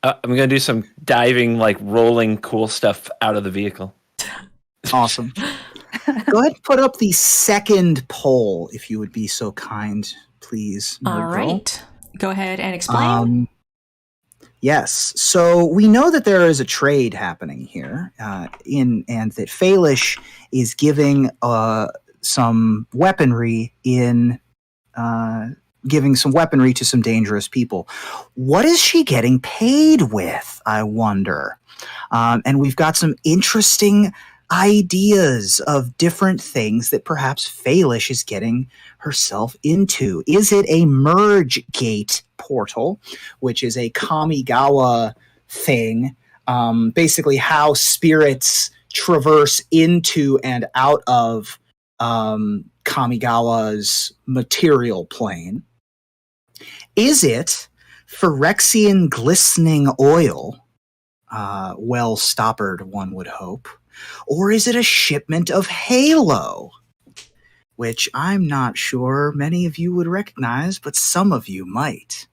I'm gonna do some diving, rolling cool stuff out of the vehicle.
Awesome. Go ahead and put up the second poll, if you would be so kind, please. Nerd
All right.
Girl.
Go ahead and explain.
Yes. So we know that there is a trade happening here, and that Falish is giving some weaponry giving some weaponry to some dangerous people. What is she getting paid with, I wonder? And we've got some interesting ideas of different things that perhaps Falish is getting herself into. Is it a merge gate portal, which is a Kamigawa thing, basically how spirits traverse into and out of Kamigawa's material plane? Is it Phyrexian glistening oil, well stoppered, one would hope? Or is it a shipment of Halo, which I'm not sure many of you would recognize, but some of you might?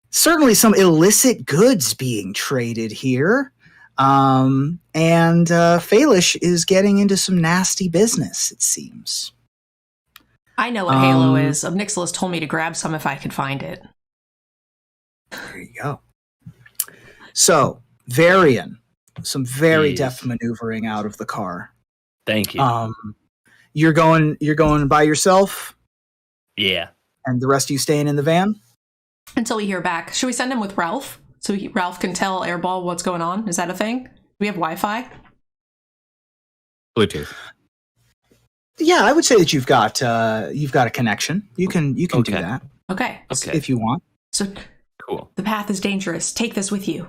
Certainly some illicit goods being traded here. And Falish is getting into some nasty business, it seems.
I know what Halo is. Obnixilis told me to grab some if I could find it.
There you go. So, Varian, some very deft maneuvering out of the car.
Thank you.
You're going by yourself?
Yeah.
And the rest of you staying in the van?
Until we hear back. Should we send him with Ralph? So Ralph can tell Airball what's going on? Is that a thing? Do we have Wi-Fi?
Bluetooth.
Yeah, I would say that you've got a connection. You can do that.
Okay.
If you want.
So
cool.
The path is dangerous. Take this with you.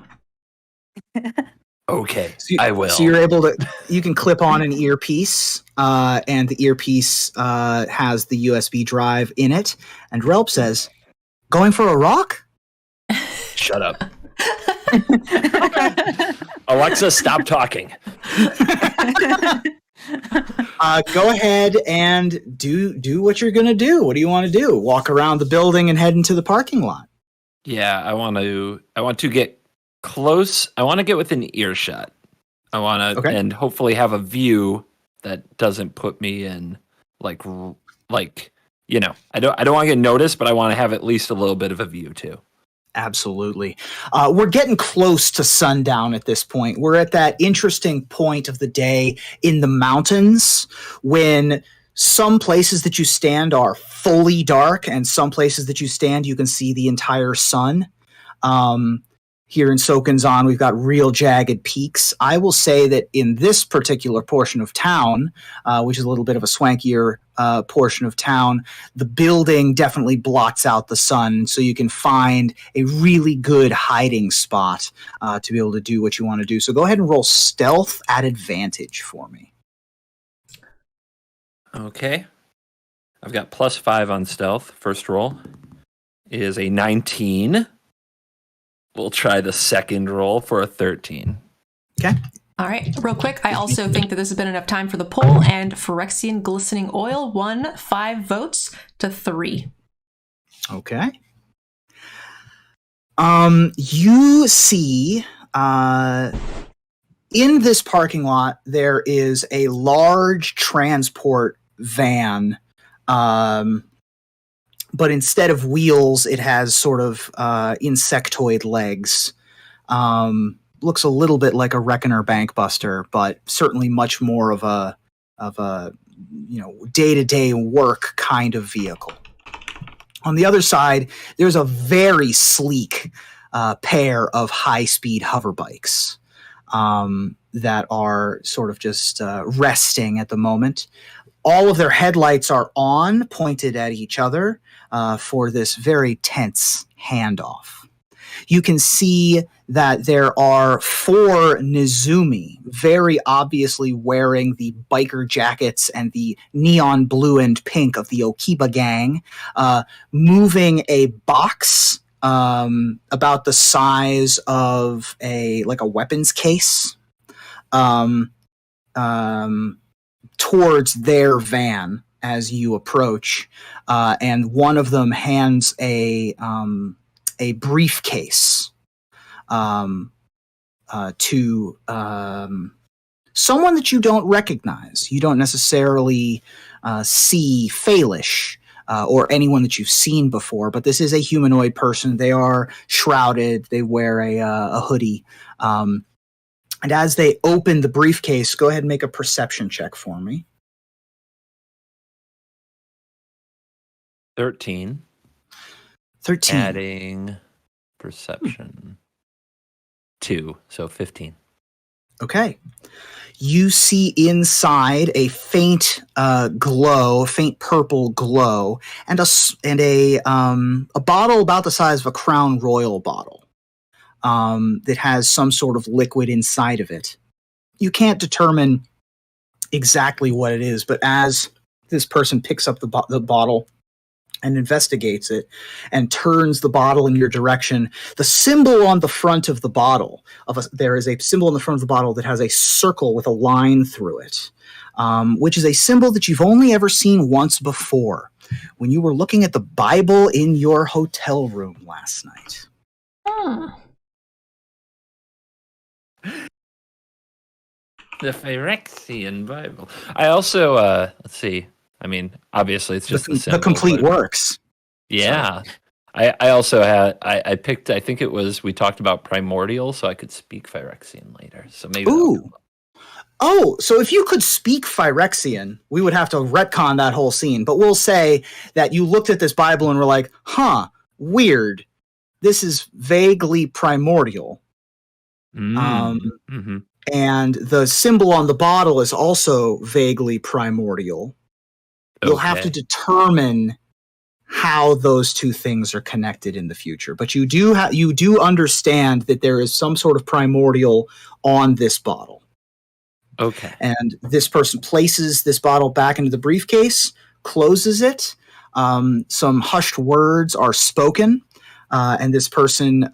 Okay, I will.
So you're able to. You can clip on an earpiece, and the earpiece has the USB drive in it. And Relp says, "Going for a rock?"
Shut up. Alexa, stop talking.
Go ahead and do what you're gonna do. What do you want to do? Walk around the building and head into the parking lot.
Yeah, I want to get close. I want to get within earshot. I want to and hopefully have a view that doesn't put me in I don't want to get noticed, but I want to have at least a little bit of a view too.
Absolutely. We're getting close to sundown at this point. We're at that interesting point of the day in the mountains when some places that you stand are fully dark and some places that you stand, you can see the entire sun. Here in Sokanzan, we've got real jagged peaks. I will say that in this particular portion of town, which is a little bit of a swankier portion of town, the building definitely blots out the sun, so you can find a really good hiding spot to be able to do what you want to do. So go ahead and roll stealth at advantage for me.
Okay. I've got +5 on stealth. First roll is a 19. We'll try the second roll for a 13.
Okay.
All right, real quick, I also think that this has been enough time for the poll, and Phyrexian Glistening Oil won 5 votes to 3.
Okay. You see, in this parking lot, there is a large transport van, but instead of wheels, it has sort of insectoid legs. Looks a little bit like a Reckoner Bankbuster, but certainly much more of a day-to-day work kind of vehicle. On the other side, there's a very sleek pair of high-speed hover bikes that are sort of just resting at the moment. All of their headlights are on, pointed at each other for this very tense handoff. You can see that there are 4 Nizumi, very obviously wearing the biker jackets and the neon blue and pink of the Okiba gang, moving a box about the size of a weapons case towards their van as you approach, and one of them hands a briefcase to someone that you don't recognize. You don't necessarily see Faelish or anyone that you've seen before, but this is a humanoid person. They are shrouded. They wear a hoodie. And as they open the briefcase, go ahead and make a perception check for me.
13.
13.
Adding perception 2, so 15.
Okay. You see inside a faint glow, faint purple glow, and a bottle about the size of a Crown Royal bottle that has some sort of liquid inside of it. You can't determine exactly what it is, but as this person picks up the bottle and investigates it and turns the bottle in your direction, the symbol on the front of the bottle, there is a symbol on the front of the bottle that has a circle with a line through it, which is a symbol that you've only ever seen once before, when you were looking at the Bible in your hotel room last night.
The Phyrexian Bible. I also, let's see. I mean, obviously, it's just the symbol,
complete works.
Yeah. I also had, I picked, I think it was, we talked about Primordial, so I could speak Phyrexian later. So maybe.
Ooh. Oh, so if you could speak Phyrexian, we would have to retcon that whole scene. But we'll say that you looked at this Bible and were like, weird. This is vaguely primordial.
Mm-hmm.
And the symbol on the bottle is also vaguely primordial. You'll have to determine how those two things are connected in the future. But you do understand that there is some sort of primordial on this bottle.
Okay.
And this person places this bottle back into the briefcase, closes it. Some hushed words are spoken, and this person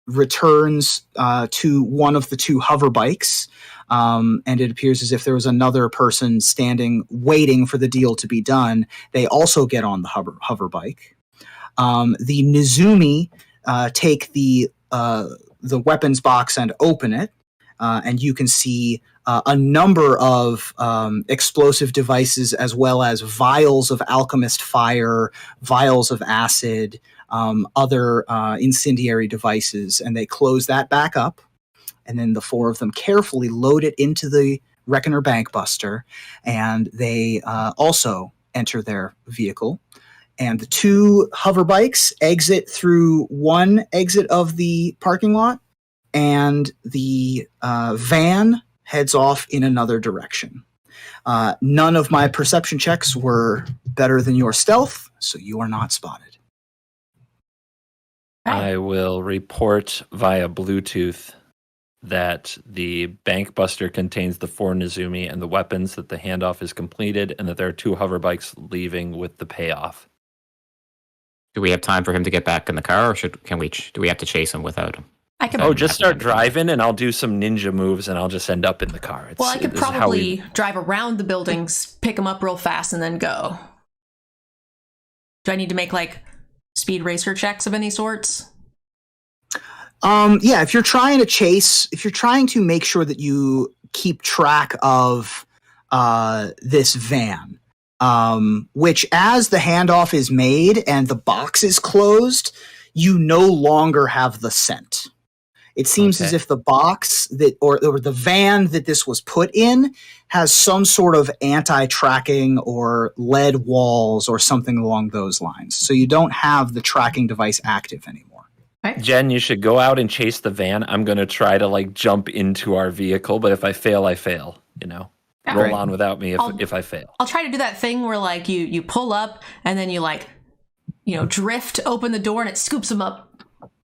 returns to one of the 2 hover bikes. And it appears as if there was another person standing, waiting for the deal to be done. They also get on the hover bike. The Nizumi take the weapons box and open it, and you can see a number of explosive devices, as well as vials of alchemist fire, vials of acid, other incendiary devices, and they close that back up. And then the 4 of them carefully load it into the Reckoner Bankbuster, and they also enter their vehicle. And the 2 hover bikes exit through one exit of the parking lot, and the van heads off in another direction. None of my perception checks were better than your stealth, so you are not spotted.
I will report via Bluetooth that the bank buster contains the 4 Nezumi and the weapons, that the handoff is completed, and that there are 2 hover bikes leaving with the payoff.
Do we have time for him to get back in the car, or do we have to chase him without him?
I could.
Oh, just start driving, and I'll do some ninja moves, and I'll just end up in the car.
Well, I could probably drive around the buildings, pick them up real fast, and then go. Do I need to make like speed racer checks of any sorts?
Yeah, if you're trying to make sure that you keep track of this van, which as the handoff is made and the box is closed, you no longer have the scent. It seems as if the box that or the van that this was put in has some sort of anti-tracking or lead walls or something along those lines. So you don't have the tracking device active anymore.
Right.
Jen, you should go out and chase the van. I'm going to try to like jump into our vehicle, but if I fail, I fail, you know.
Yeah,
roll
right.
on without me if I fail.
I'll try to do that thing where like you pull up and then you like, you know, drift open the door and it scoops them up.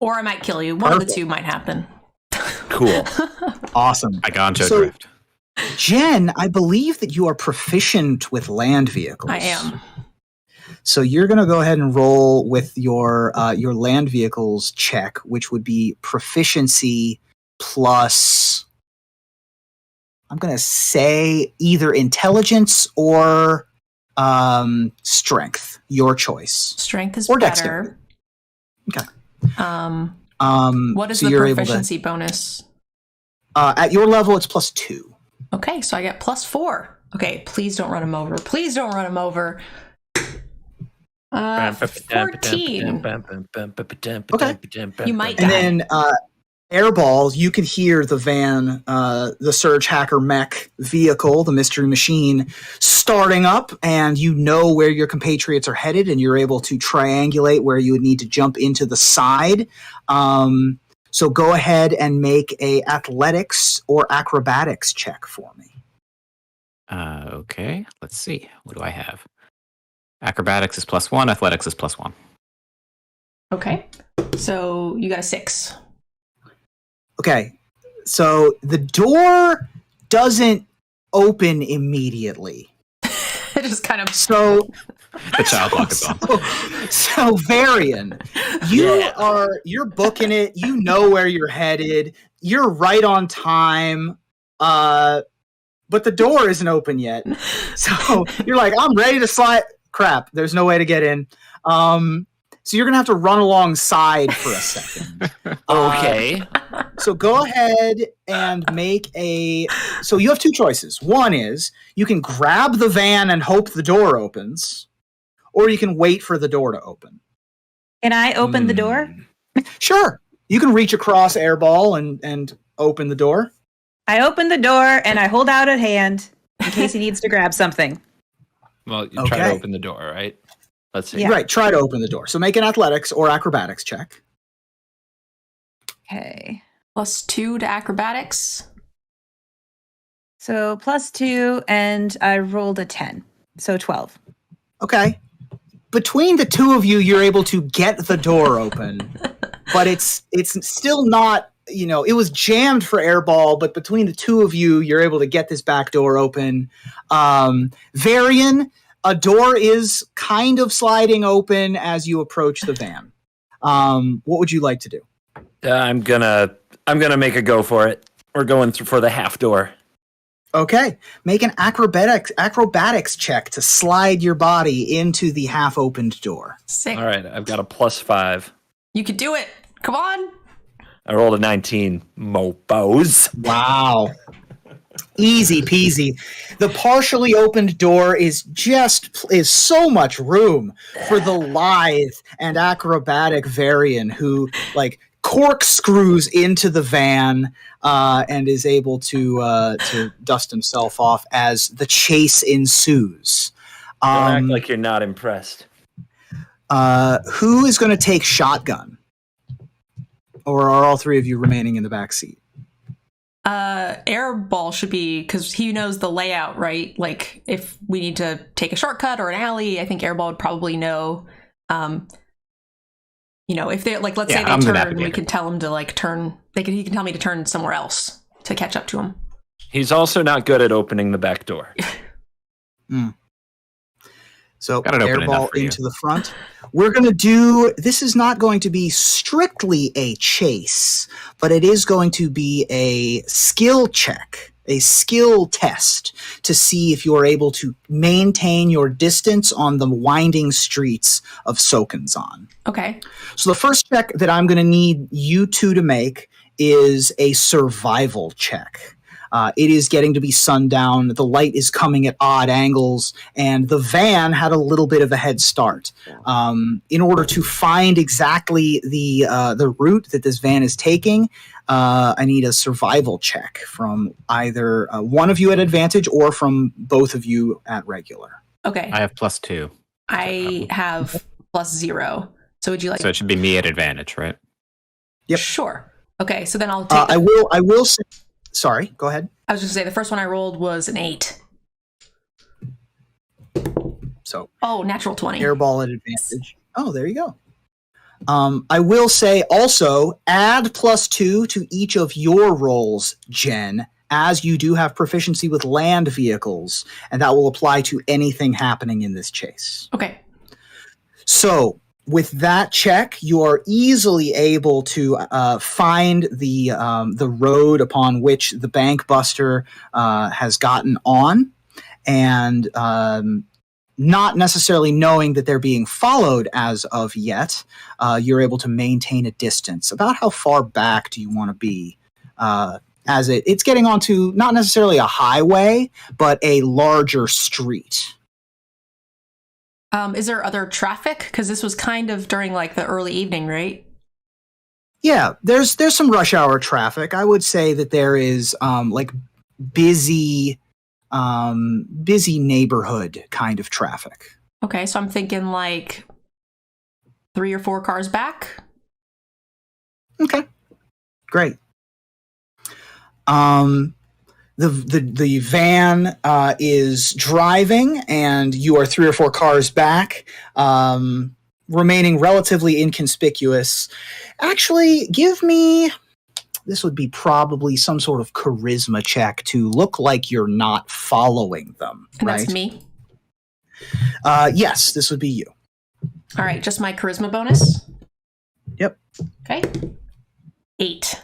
Or I might kill you. One of the two might happen.
Cool.
Awesome.
I got into a drift.
Jen, I believe that you are proficient with land vehicles.
I am.
So you're going to go ahead and roll with your land vehicles check, which would be proficiency plus, I'm going to say either intelligence or strength. Your choice.
Strength is
or
better.
Dexterity. Okay.
What is
so
the
you're
proficiency bonus?
At your level, it's +2.
Okay, so I get +4. Okay, please don't run him over. Please don't run him over. 14.
Okay.
You might die.
And then Airball, you can hear the van, the Surge Hacker mech vehicle, the Mystery Machine, starting up, and you know where your compatriots are headed, and you're able to triangulate where you would need to jump into the side. So go ahead and make a athletics or acrobatics check for me.
Okay, let's see. What do I have? Acrobatics is +1, athletics is +1.
Okay, so you got a 6.
Okay, so the door doesn't open immediately.
It just kind of...
So
The child lock is on.
So Varian, you're booking it. You know where you're headed. You're right on time. But the door isn't open yet. So you're like, I'm ready to slide. Crap, there's no way to get in. So you're gonna have to run alongside for a second.
Okay.
So go ahead and make a. So you have 2 choices. One is you can grab the van and hope the door opens, or you can wait for the door to open.
Can I open the door?
Sure. You can reach across Airball and open the door.
I open the door and I hold out a hand in case he needs to grab something.
Well, you try to open the door, right? Let's see.
Yeah.
Right, try to open the door. So make an athletics or acrobatics check.
Okay.
+2 to acrobatics.
So +2, and I rolled a 10. So 12.
Okay. Between the 2 of you, you're able to get the door open, but it's still not, you know, it was jammed for Airball, but between the 2 of you, you're able to get this back door open. Varian, a door is kind of sliding open as you approach the van. What would you like to do?
I'm gonna make a go for it. We're going for the half door.
Okay, make an acrobatics check to slide your body into the half-opened door.
Sick.
All right, I've got a +5.
You could do it. Come on.
I rolled a 19. Mopos.
Wow. Easy peasy. The partially opened door is so much room for the lithe and acrobatic Varian who like corkscrews into the van and is able to dust himself off as the chase ensues.
Don't act like you're not impressed.
Who is going to take shotgun? Or are all 3 of you remaining in the back seat?
Airball should be, because he knows the layout, right? Like, if we need to take a shortcut or an alley, I think Airball would probably know. You know, if they're like, let's say
I'm
they
the
turn, we
navigator.
can tell him to like turn. He can tell me to turn somewhere else to catch up to him.
He's also not good at opening the back door.
So
Got it open enough
airball
for you.
into the front. We're going to do, this is not going to be strictly a chase, but it is going to be a skill check, a skill test to see if you are able to maintain your distance on the winding streets of Sokenzan.
Okay.
So the first check that I'm going to need you two to make is a survival check. It is getting to be sundown. The light is coming at odd angles, and the van had a little bit of a head start. In order to find exactly the route that this van is taking, I need a survival check from either one of you at advantage or from both of you at regular.
Okay.
I have +2.
I have +0. So would you like?
So it should be me at advantage, right?
Yep.
Sure. Okay. So then I'll take.
I will say. Sorry. Go ahead.
I was just gonna say the first one I rolled was an 8.
So.
Oh, natural 20.
Airball at advantage. Oh, there you go. I will say also add +2 to each of your rolls, Jen, as you do have proficiency with land vehicles, and that will apply to anything happening in this chase.
Okay.
So, with that check, you are easily able to find the road upon which the bank buster has gotten on, and not necessarily knowing that they're being followed as of yet, you're able to maintain a distance. About how far back do you want to be? As it's getting onto not necessarily a highway, but a larger street.
Is there other traffic? Because this was kind of during like the early evening, right?
Yeah, there's some rush hour traffic. I would say that there is like busy neighborhood kind of traffic.
Okay, so I'm thinking like 3 or 4 cars back.
Okay, great. The van is driving, and you are 3 or 4 cars back, remaining relatively inconspicuous. Actually, give me. This would be probably some sort of charisma check to look like you're not following them.
And
right?
that's me.
Yes, this would be you.
All right, just my charisma bonus.
Yep.
Okay. 8.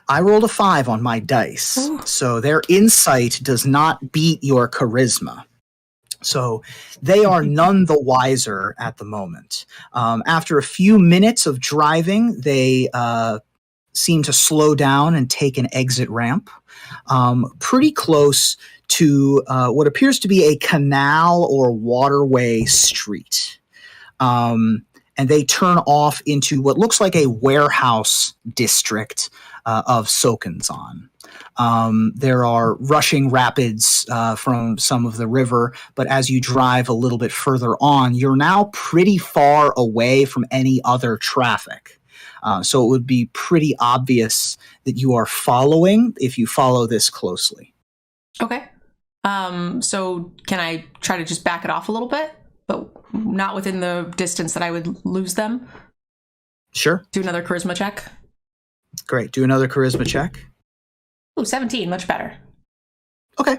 I rolled a 5 on my dice, so their insight does not beat your charisma. So they are none the wiser at the moment. After a few minutes of driving, they seem to slow down and take an exit ramp pretty close to what appears to be a canal or waterway street. And they turn off into what looks like a warehouse district of Sokenzan. There are rushing rapids from some of the river, but as you drive a little bit further on, you're now pretty far away from any other traffic. So it would be pretty obvious that you are following if you follow this closely.
Okay. So can I try to just back it off a little bit, but not within the distance that I would lose them?
Sure.
Do another charisma check.
Great. Do another charisma check.
Ooh, 17, much better.
Okay.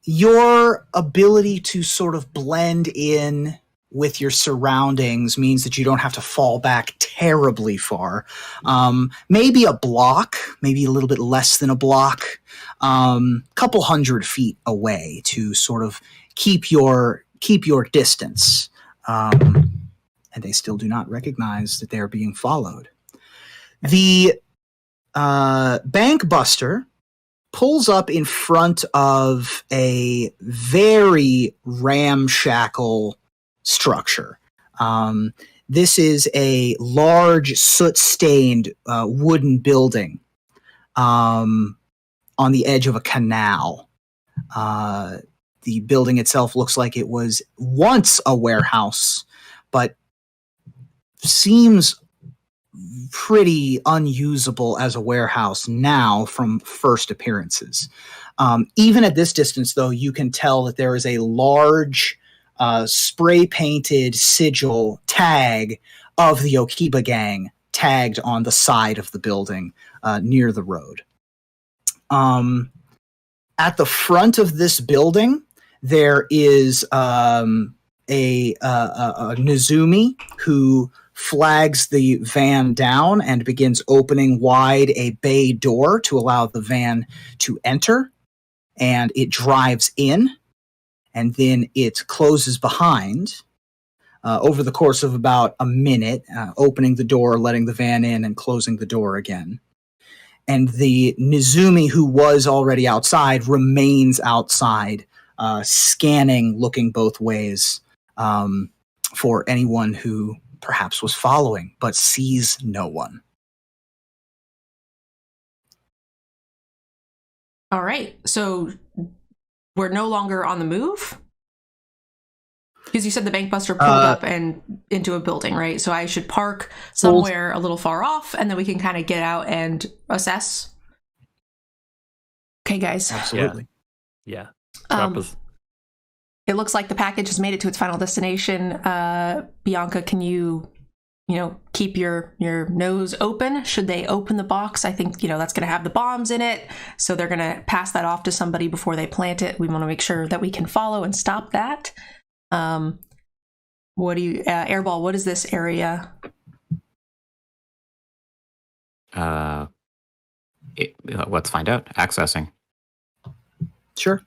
Your ability to sort of blend in with your surroundings means that you don't have to fall back terribly far. Maybe a block, maybe a little bit less than a block, couple 100 feet away to sort of keep your distance. And they still do not recognize that they are being followed. The bank buster pulls up in front of a very ramshackle structure. This is a large soot-stained wooden building on the edge of a canal. The building itself looks like it was once a warehouse, but seems pretty unusable as a warehouse now from first appearances. Even at this distance, though, you can tell that there is a large spray painted sigil tag of the Okiba gang tagged on the side of the building near the road. At the front of this building, there is a Nizumi who flags the van down and begins opening wide a bay door to allow the van to enter. And it drives in, and then it closes behind over the course of about a minute, opening the door, letting the van in, and closing the door again. And the Nizumi, who was already outside, remains outside, scanning, looking both ways for anyone who perhaps was following, but sees no one.
All right, so we're no longer on the move? Because you said the bank buster pulled up and into a building, right? So I should park somewhere a little far off, and then we can kind of get out and assess. Okay, guys.
Absolutely.
Yeah.
It looks like the package has made it to its final destination. Bianca, can you keep your nose open? Should they open the box? I think, that's going to have the bombs in it. So they're going to pass that off to somebody before they plant it. We want to make sure that we can follow and stop that. What do you, Airball, what is this area?
Let's find out. Accessing.
Sure.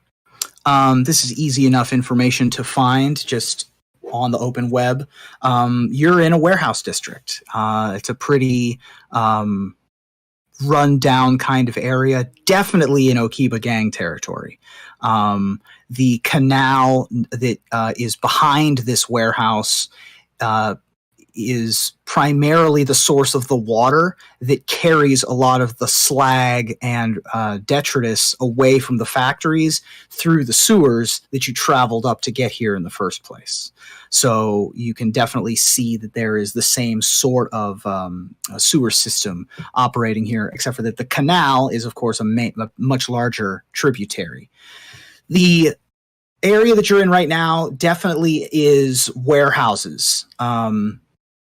This is easy enough information to find just on the open web. You're in a warehouse district. It's a pretty run-down kind of area, definitely in Okiba gang territory. The canal that is behind this warehouse is primarily the source of the water that carries a lot of the slag and detritus away from the factories through the sewers that you traveled up to get here in the first place. So you can definitely see that there is the same sort of sewer system operating here, except for that the canal is, of course, a much larger tributary. The area that you're in right now definitely is warehouses.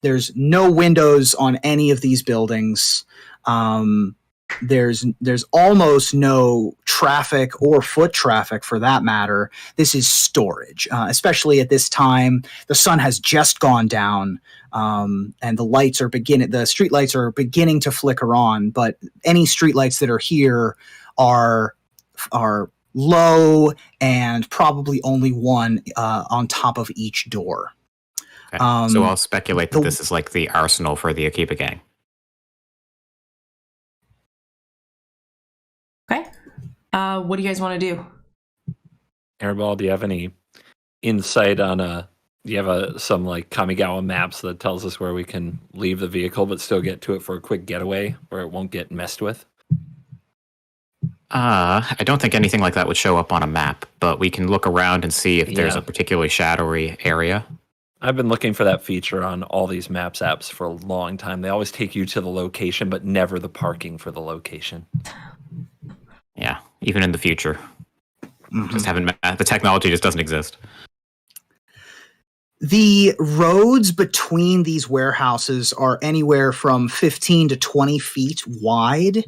There's no windows on any of these buildings. There's almost no traffic or foot traffic for that matter. This is storage, especially at this time. The sun has just gone down, and the street lights are beginning to flicker on. But any street lights that are here are low and probably only one on top of each door.
Okay. So I'll speculate that this is like the arsenal for the Okiba gang.
Okay. What do you guys want to do?
Airball, do you have any insight on do you have some like Kamigawa maps that tells us where we can leave the vehicle but still get to it for a quick getaway where it won't get messed with?
I don't think anything like that would show up on a map, but we can look around and see if there's a particularly shadowy area.
I've been looking for that feature on all these maps apps for a long time. They always take you to the location, but never the parking for the location.
Yeah, even in the future. Just the technology just doesn't exist.
The roads between these warehouses are anywhere from 15 to 20 feet wide.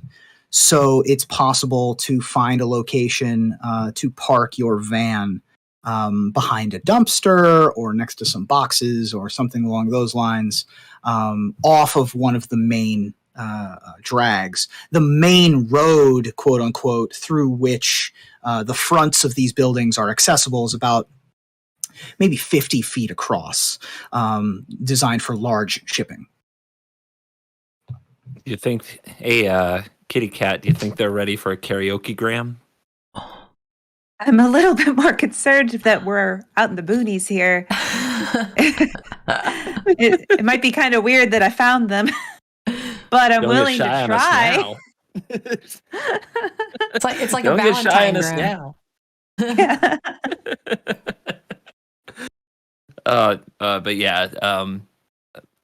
So it's possible to find a location to park your van behind a dumpster or next to some boxes or something along those lines, off of one of the main drags. The main road, quote unquote, through which the fronts of these buildings are accessible is about maybe 50 feet across, designed for large shipping.
Do you think, Kitty Cat, do you think they're ready for a karaoke-gram?
I'm a little bit more concerned that we're out in the boonies here. It might be kind of weird that I found them, but I'm willing to try.
It's like
Don't
a
get shy on
Valentine
us
gram.
Yeah.
But yeah,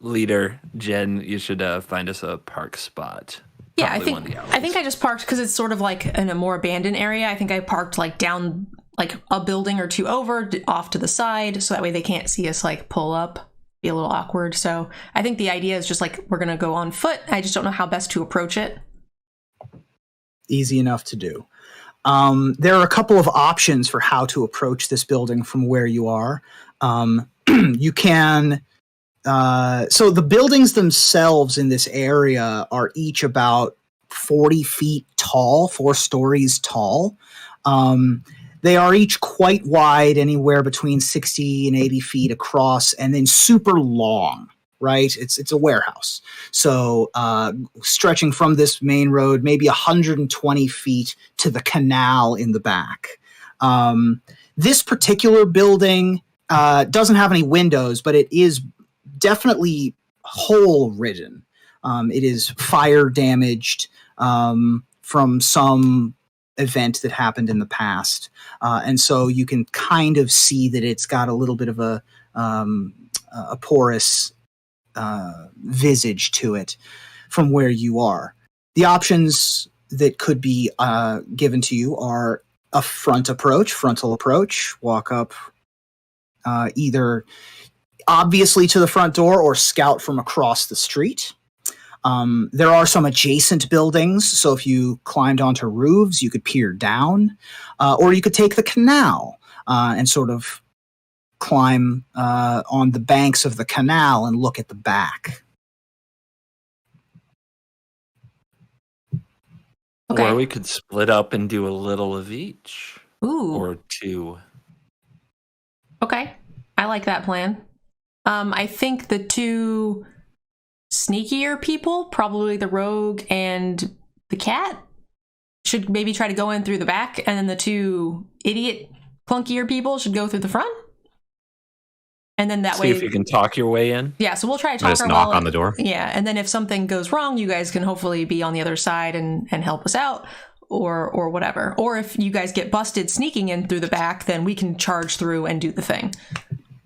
leader Jen, you should find us a park spot.
Yeah, I think I just parked because it's sort of like in a more abandoned area. I think I parked like down like a building or two over off to the side, so that way they can't see us like pull up. Be a little awkward. So I think the idea is just like we're gonna go on foot. I just don't know how best to approach it.
Easy enough to do. There are a couple of options for how to approach this building from where you are. You can. So the buildings themselves in this area are each about 40 feet tall, 4 stories tall. They are each quite wide, anywhere between 60 and 80 feet across, and then super long, right? It's a warehouse. So stretching from this main road, maybe 120 feet to the canal in the back. This particular building doesn't have any windows, but it is definitely hole-ridden. It is fire damaged from some event that happened in the past. And so you can kind of see that it's got a little bit of a porous visage to it from where you are. The options that could be given to you are a frontal approach, walk up either obviously to the front door or scout from across the street. There are some adjacent buildings, so if you climbed onto roofs, you could peer down, or you could take the canal and sort of climb on the banks of the canal and look at the back.
Okay.
Or we could split up and do a little of each.
Ooh.
Or 2.
Okay. I like that plan. I think the 2 sneakier people, probably the rogue and the cat, should maybe try to go in through the back, and then the 2 idiot clunkier people should go through the front. And then that
See
way,
if you can talk your way in.
Yeah, so we'll try to talk
Just
our
knock
way
on the door.
Yeah, and then if something goes wrong, you guys can hopefully be on the other side and help us out, or whatever. Or if you guys get busted sneaking in through the back, then we can charge through and do the thing.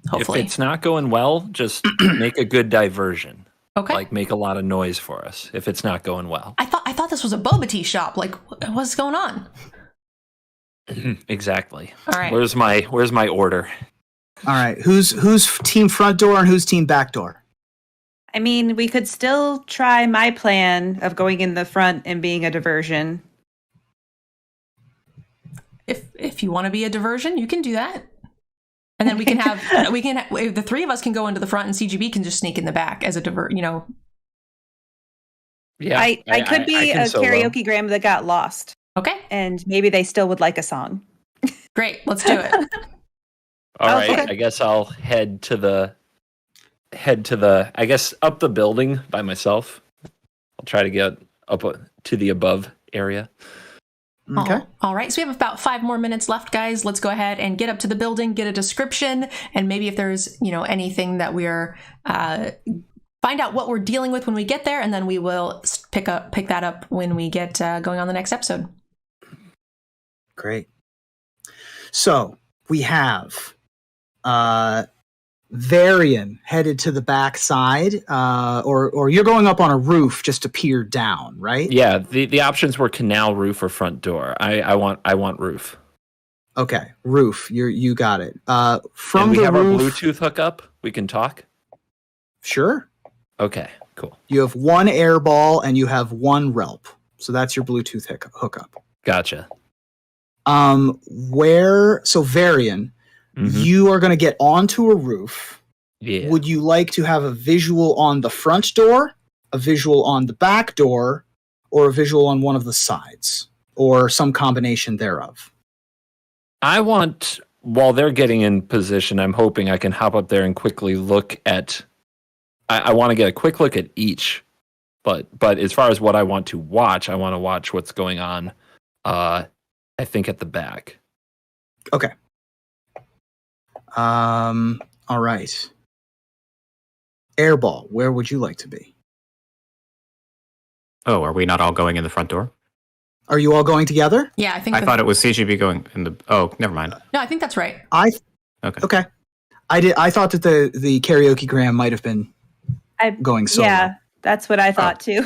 Hopefully.
If it's not going well, just make a good diversion.
Okay.
Like make a lot of noise for us if it's not going well.
I thought this was a boba tea shop. Like, what's going on?
Exactly.
All right.
Where's my order?
All right, who's team front door and who's team back door?
I mean, we could still try my plan of going in the front and being a diversion.
If you want to be a diversion, you can do that. And then we can have the 3 of us can go into the front, and CGB can just sneak in the back as a
Yeah,
I could be
can
a
solo.
karaoke gram that got lost,
Okay,
and maybe they still would like a song.
great. Let's do it.
All right,
okay.
I guess I'll head to the I guess up the building by myself. I'll try to get up to the above area.
Okay.
All right. So we have about 5 more minutes left, guys. Let's go ahead and get up to the building, get a description, and maybe if there's anything that we're find out what we're dealing with when we get there, and then we will pick that up when we get going on the next episode.
Great. So we have Varian headed to the back side, or you're going up on a roof just to peer down, right?
Yeah, the options were canal, roof, or front door. I want roof.
Okay, roof. You got it. From
and we
the
have
roof,
our Bluetooth hookup. We can talk.
Sure.
Okay, cool.
You have 1 airball and you have 1 relp, so that's your Bluetooth hookup.
Gotcha.
Varian, you are going to get onto a roof.
Yeah.
Would you like to have a visual on the front door, a visual on the back door, or a visual on one of the sides, or some combination thereof?
I want, while they're getting in position, I'm hoping I can hop up there and quickly look at. I want to get a quick look at each, but as far as what I want to watch what's going on. I think at the back.
Okay. All right. Airball, where would you like to be?
Oh, are we not all going in the front door?
Are you all going together?
Yeah, I think.
I thought it was CGB going in the. Oh, never mind.
No, I think that's right.
Okay. I thought that the karaoke gram might have been going solo.
Yeah, That's what I thought too.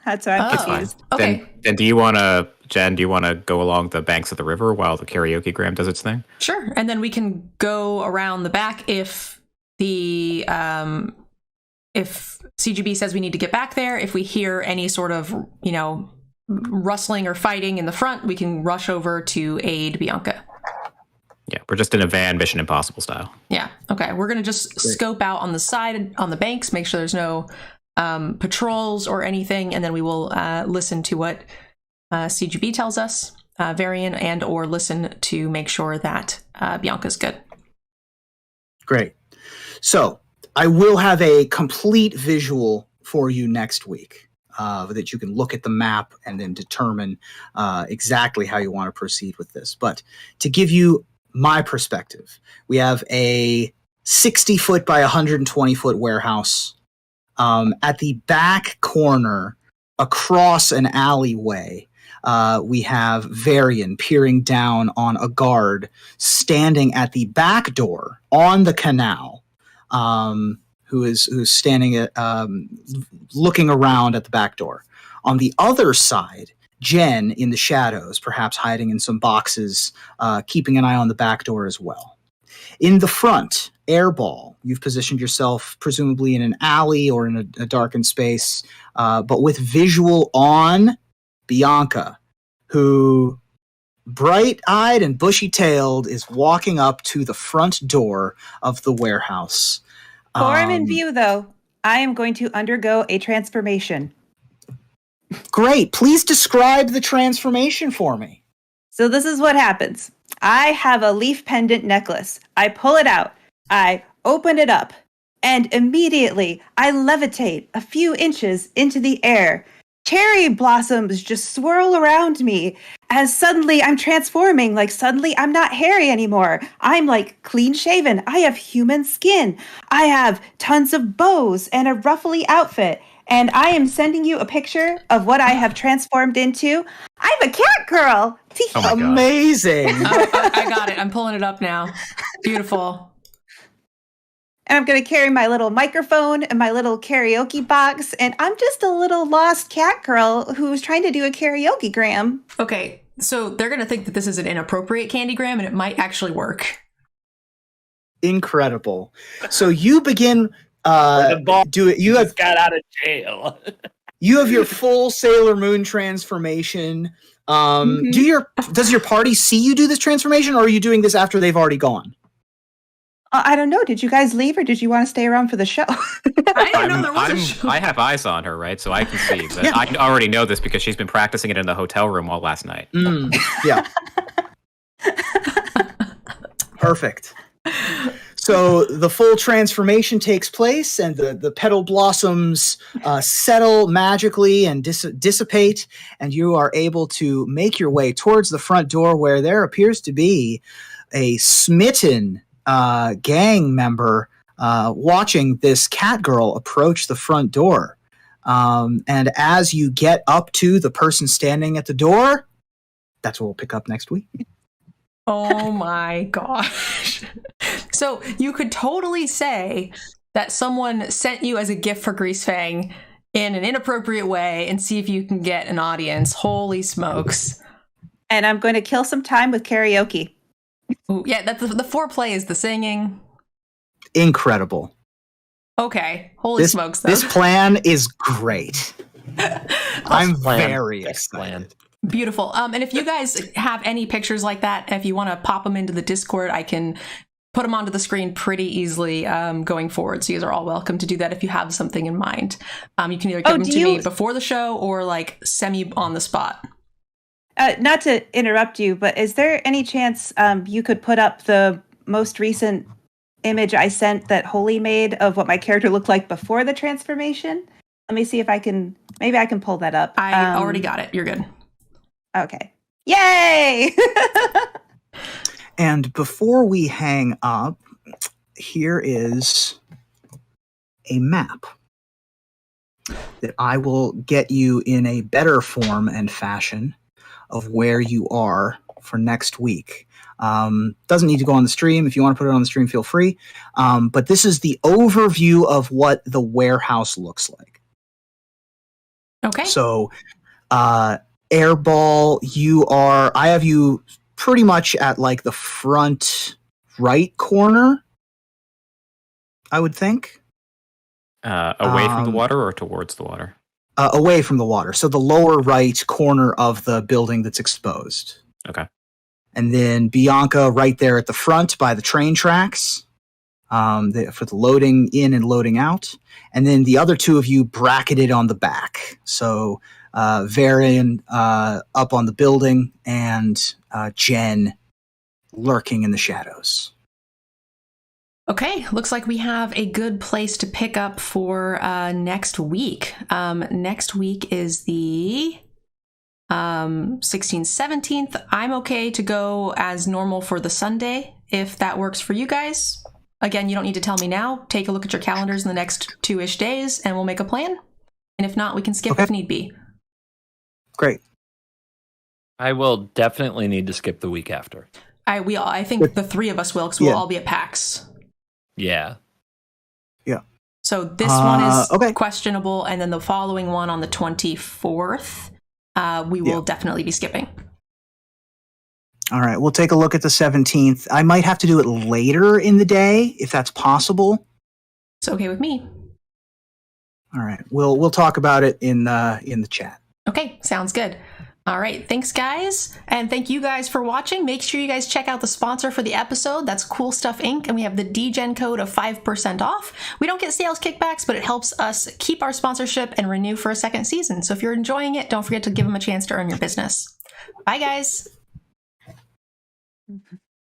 That's why I'm
Oh.
confused.
Okay.
Then do you want to, Jen, do you want to go along the banks of the river while the karaoke-gram does its thing?
Sure. And then we can go around the back if the if CGB says we need to get back there. If we hear any sort of, rustling or fighting in the front, we can rush over to aid Bianca.
Yeah, we're just in a van, Mission Impossible style.
Yeah. Okay. We're going to just scope out on the side, on the banks, make sure there's no patrols or anything, and then we will listen to what CGB tells us, Varian, and or listen to make sure that Bianca's good.
Great. So I will have a complete visual for you next week that you can look at the map and then determine exactly how you want to proceed with this. But to give you my perspective, we have a 60-foot by 120-foot warehouse. At the back corner, across an alleyway, we have Varian peering down on a guard standing at the back door on the canal, who's standing at, looking around at the back door. On the other side, Jen in the shadows, perhaps hiding in some boxes, keeping an eye on the back door as well. In the front, Airball, you've positioned yourself presumably in an alley or in a darkened space, but with visual on Bianca, who, bright-eyed and bushy-tailed, is walking up to the front door of the warehouse.
Before I'm in view, though, I am going to undergo a transformation.
Great. Please describe the transformation for me.
So this is what happens. I have a leaf pendant necklace. I pull it out. I open it up. And immediately, I levitate a few inches into the air. Cherry blossoms just swirl around me as suddenly I'm transforming. Like suddenly I'm not hairy anymore. I'm like clean shaven. I have human skin. I have tons of bows and a ruffly outfit. And I am sending you a picture of what I have transformed into. I'm a cat girl.
Oh my God.
Amazing.
I got it. I'm pulling it up now. Beautiful.
And I'm going to carry my little microphone and my little karaoke box. And I'm just a little lost cat girl who's trying to do a karaoke gram.
Okay, so they're going to think that this is an inappropriate candygram, and it might actually work.
Incredible. So you begin do it. You have
got out of jail.
You have your full Sailor Moon transformation. Does your party see you do this transformation, or are you doing this after they've already gone?
I don't know. Did you guys leave, or did you want to stay around for the show?
I didn't know there was a show.
I have eyes on her, right? So I can see. But
Yeah.
I already know this because she's been practicing it in the hotel room all last night.
Yeah. Perfect. So the full transformation takes place, and the petal blossoms settle magically and dissipate, and you are able to make your way towards the front door, where there appears to be a smitten gang member watching this cat girl approach the front door. And as you get up to the person standing at the door, that's what we'll pick up next week.
Oh my gosh. So you could totally say that someone sent you as a gift for Greasefang in an inappropriate way and see if you can get an audience. Holy smokes.
And I'm going to kill some time with karaoke.
Ooh, yeah, that's the foreplay is the singing.
Incredible.
Okay. Holy smokes, though.
This plan is great. I'm very
Next
excited.
Beautiful. And if you guys have any pictures like that, if you want to pop them into the Discord, I can put them onto the screen pretty easily going forward. So you guys are all welcome to do that if you have something in mind. You can either give them to me before the show or like semi on the spot.
Not to interrupt you, but is there any chance you could put up the most recent image I sent that Holy made of what my character looked like before the transformation? Let me see if I can, maybe I can pull that up.
I already got it. You're good.
Okay. Yay!
And before we hang up, here is a map that I will get you in a better form and fashion of where you are for next week. Doesn't need to go on the stream. If you want to put it on the stream, feel free. But this is the overview of what the warehouse looks like.
Okay.
So, Airball, I have you pretty much at like the front right corner, I would think.
Away from the water or towards the water?
Away from the water. So the lower right corner of the building that's exposed.
Okay.
And then Bianca right there at the front by the train tracks for the loading in and loading out. And then the other two of you bracketed on the back. So Varian up on the building and Jen lurking in the shadows.
Okay, looks like we have a good place to pick up for next week. Next week is the 16th, 17th. I'm okay to go as normal for the Sunday, if that works for you guys. Again, you don't need to tell me now. Take a look at your calendars in the next 2-ish days, and we'll make a plan. And if not, we can skip if need be.
Great.
I will definitely need to skip the week after.
I think the three of us will, because we'll all be at PAX.
Yeah.
Yeah.
So this one is
okay.
questionable, and then the following one on the 24th, we will definitely be skipping.
All right, we'll take a look at the 17th. I might have to do it later in the day, if that's possible.
It's okay with me.
All right, we'll talk about it in the chat.
Okay, sounds good. All right, thanks guys, and thank you guys for watching. Make sure you guys check out the sponsor for the episode. That's Cool Stuff Inc., and we have the DGen code of 5% off. We don't get sales kickbacks, but it helps us keep our sponsorship and renew for a second season. So if you're enjoying it, don't forget to give them a chance to earn your business. Bye guys.